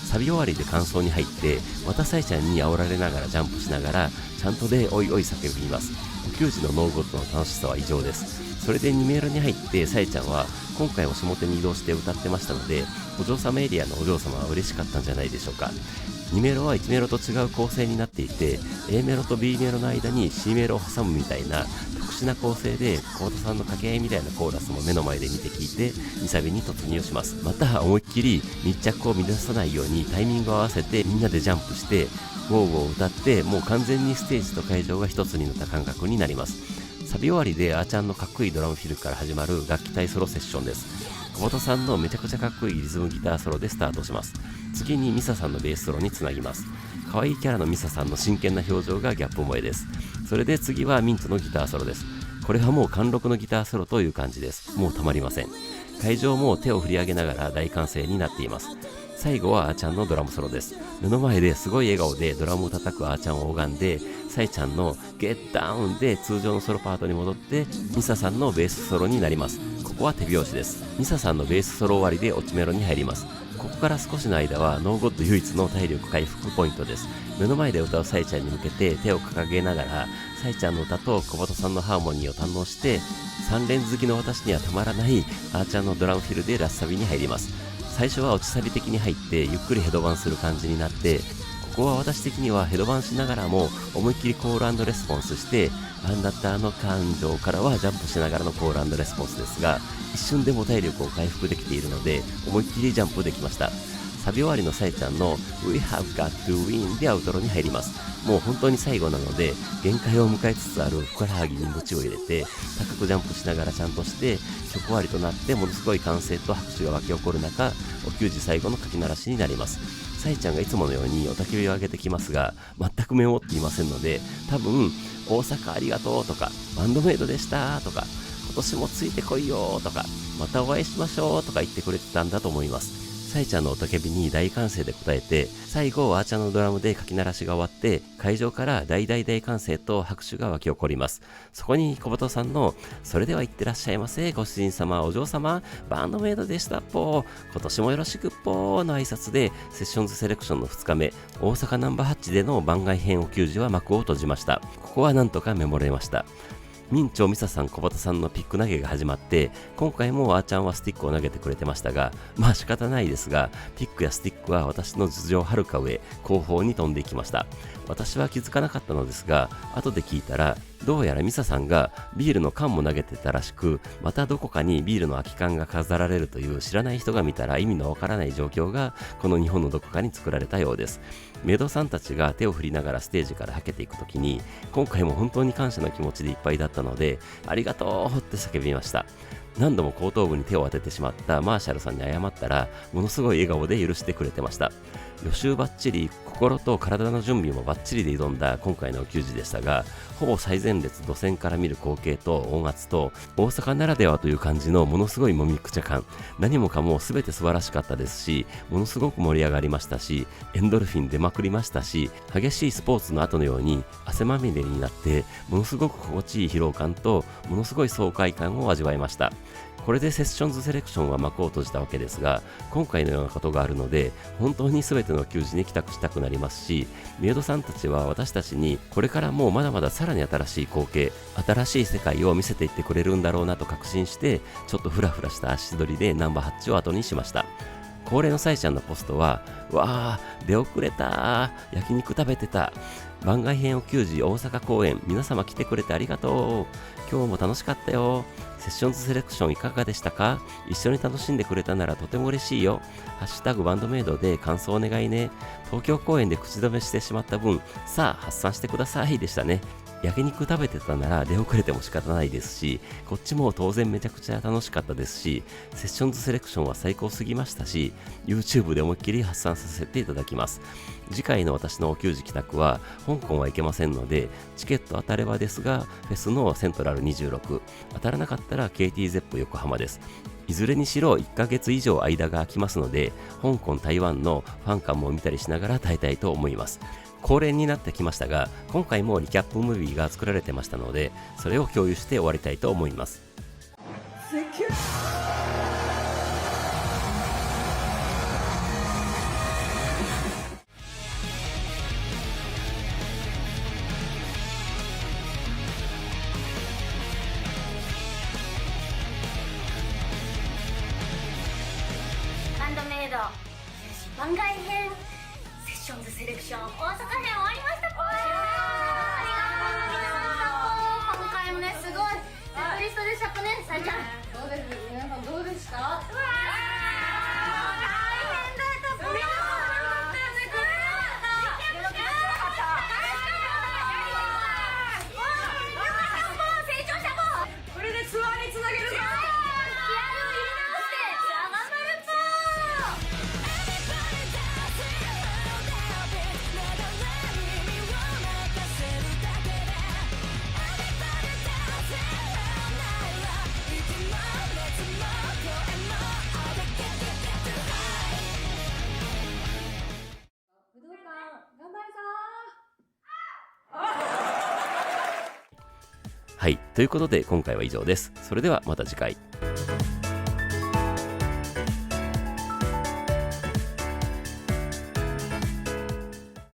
サビ終わりで感想に入ってまたサエちゃんに煽られながらジャンプしながらちゃんとでおいおい叫びます。呼吸時のノーゴットの楽しさは異常です。それで2メールに入ってサエちゃんは今回も下手に移動して歌ってましたので、お嬢様エリアのお嬢様は嬉しかったんじゃないでしょうか。2メロは1メロと違う構成になっていて、 A メロと B メロの間に C メロを挟むみたいな特殊な構成で、コートさんの掛け合いみたいなコーラスも目の前で見て聞いて2サビに突入します。また思いっきり密着を乱さないようにタイミングを合わせてみんなでジャンプしてゴーゴー歌って、もう完全にステージと会場が一つになった感覚になります。サビ終わりであーちゃんのかっこいいドラムフィルから始まる楽器隊ソロセッションです。小本さんのめちゃくちゃかっこいいリズムギターソロでスタートします。次にミサさんのベースソロにつなぎます。可愛いキャラのミサさんの真剣な表情がギャップ萌えです。それで次はミントのギターソロです。これはもう貫禄のギターソロという感じです。もうたまりません。会場も手を振り上げながら大歓声になっています。最後はあーちゃんのドラムソロです。目の前ですごい笑顔でドラムを叩くあーちゃんを拝んで、サイちゃんのゲッダウンで通常のソロパートに戻ってミサさんのベースソロになります。ここは手拍子です。ミサさんのベースソロ終わりで落ちメロに入ります。ここから少しの間はノーゴッド唯一の体力回復ポイントです。目の前で歌うサイちゃんに向けて手を掲げながらサイちゃんの歌と小畑さんのハーモニーを堪能して、3連好きの私にはたまらないあーちゃんのドラムフィルでラスサビに入ります。最初は落ちサビ的に入ってゆっくりヘドバンする感じになって、ここは私的にはヘドバンしながらも思いっきりコール&レスポンスして、あなたの感情からはジャンプしながらのコール&レスポンスですが、一瞬でも体力を回復できているので思いっきりジャンプできました。サビ終わりのサイちゃんの We have got to win でアウトロに入ります。もう本当に最後なので限界を迎えつつあるふくらはぎに鞭を入れて高くジャンプしながらちゃんとして曲終わりとなって、ものすごい歓声と拍手が沸き起こる中、お給仕最後のかき鳴らしになります。サイちゃんがいつものようにおたけびを上げてきますが、全くメモっていませんので、多分大阪ありがとうとかバンドメイドでしたとか今年もついてこいよとかまたお会いしましょうとか言ってくれてたんだと思います。サイちゃんのおたけびに大歓声で答えて、最後あーちゃんのドラムでかき鳴らしが終わって会場から大歓声と拍手が沸き起こります。そこに小鳩さんのそれでは行ってらっしゃいませご主人様お嬢様バンドメイドでしたっぽー今年もよろしくっぽーの挨拶でセッションズセレクションの2日目大阪ナンバー8での番外編お給仕は幕を閉じました。ここはなんとかメモれました。ミンチョミサさん小畑さんのピック投げが始まって、今回もあーちゃんはスティックを投げてくれてましたが、まあ仕方ないですが、ピックやスティックは私の頭上はるか上後方に飛んでいきました。私は気づかなかったのですが、後で聞いたらどうやらミサさんがビールの缶も投げてたらしく、またどこかにビールの空き缶が飾られるという知らない人が見たら意味のわからない状況がこの日本のどこかに作られたようです。メイドさんたちが手を振りながらステージからはけていくときに、今回も本当に感謝の気持ちでいっぱいだったので、ありがとうって叫びました。何度も後頭部に手を当ててしまったマーシャルさんに謝ったら、ものすごい笑顔で許してくれてました。予習バッチリ、心と体の準備もバッチリで挑んだ今回の球児でしたが、ほぼ最前列土線から見る光景と音圧と、大阪ならではという感じのものすごいもみくちゃ感、何もかも全て素晴らしかったですし、ものすごく盛り上がりましたし、エンドルフィン出まくりましたし、激しいスポーツの後のように汗まみれになって、ものすごく心地いい疲労感と、ものすごい爽快感を味わいました。これでセッションズセレクションは幕を閉じたわけですが、今回のようなことがあるので、本当に全ての球児に帰宅したくなりますし、メイドさんたちは私たちにこれからもうまだまださらに新しい光景、新しい世界を見せていってくれるんだろうなと確信して、ちょっとフラフラした足取りでナンバー8を後にしました。恒例のサイちゃんのポストは、わー、出遅れたー、焼肉食べてた、番外編を球児大阪公演、皆様来てくれてありがとう、今日も楽しかったよ、セッションズセレクションいかがでしたか、一緒に楽しんでくれたならとても嬉しいよ、ハッシュタグバンドメイドで感想お願いね、東京公演で口止めしてしまった分、さあ発散してくださいでしたね。焼肉食べてたなら出遅れても仕方ないですし、こっちも当然めちゃくちゃ楽しかったですし、セッションズセレクションは最高すぎましたし、YouTube で思いっきり発散させていただきます。次回の私のお給仕帰宅は、香港は行けませんので、チケット当たればですが、フェスのセントラル26、当たらなかったら KTZEP 横浜です。いずれにしろ1ヶ月以上間が空きますので、香港、台湾のファン感も見たりしながら耐えたいと思います。恒例になってきましたが、今回もリキャップムービーが作られてましたので、それを共有して終わりたいと思います。バンドメイド番外編セッションズセレクション大阪編終わりました。ありがとう皆さん、今回もねすごいセットリストでしたね。さいちゃんどうです？皆さんどうでした？うわー大変だった。それはよかったよね。これはよかった成長したもん。これでツアーにつなげるぞ。気合を入れ直してさあ頑張るぞ。武道館頑張るぞはい、ということで今回は以上です。それではまた次回。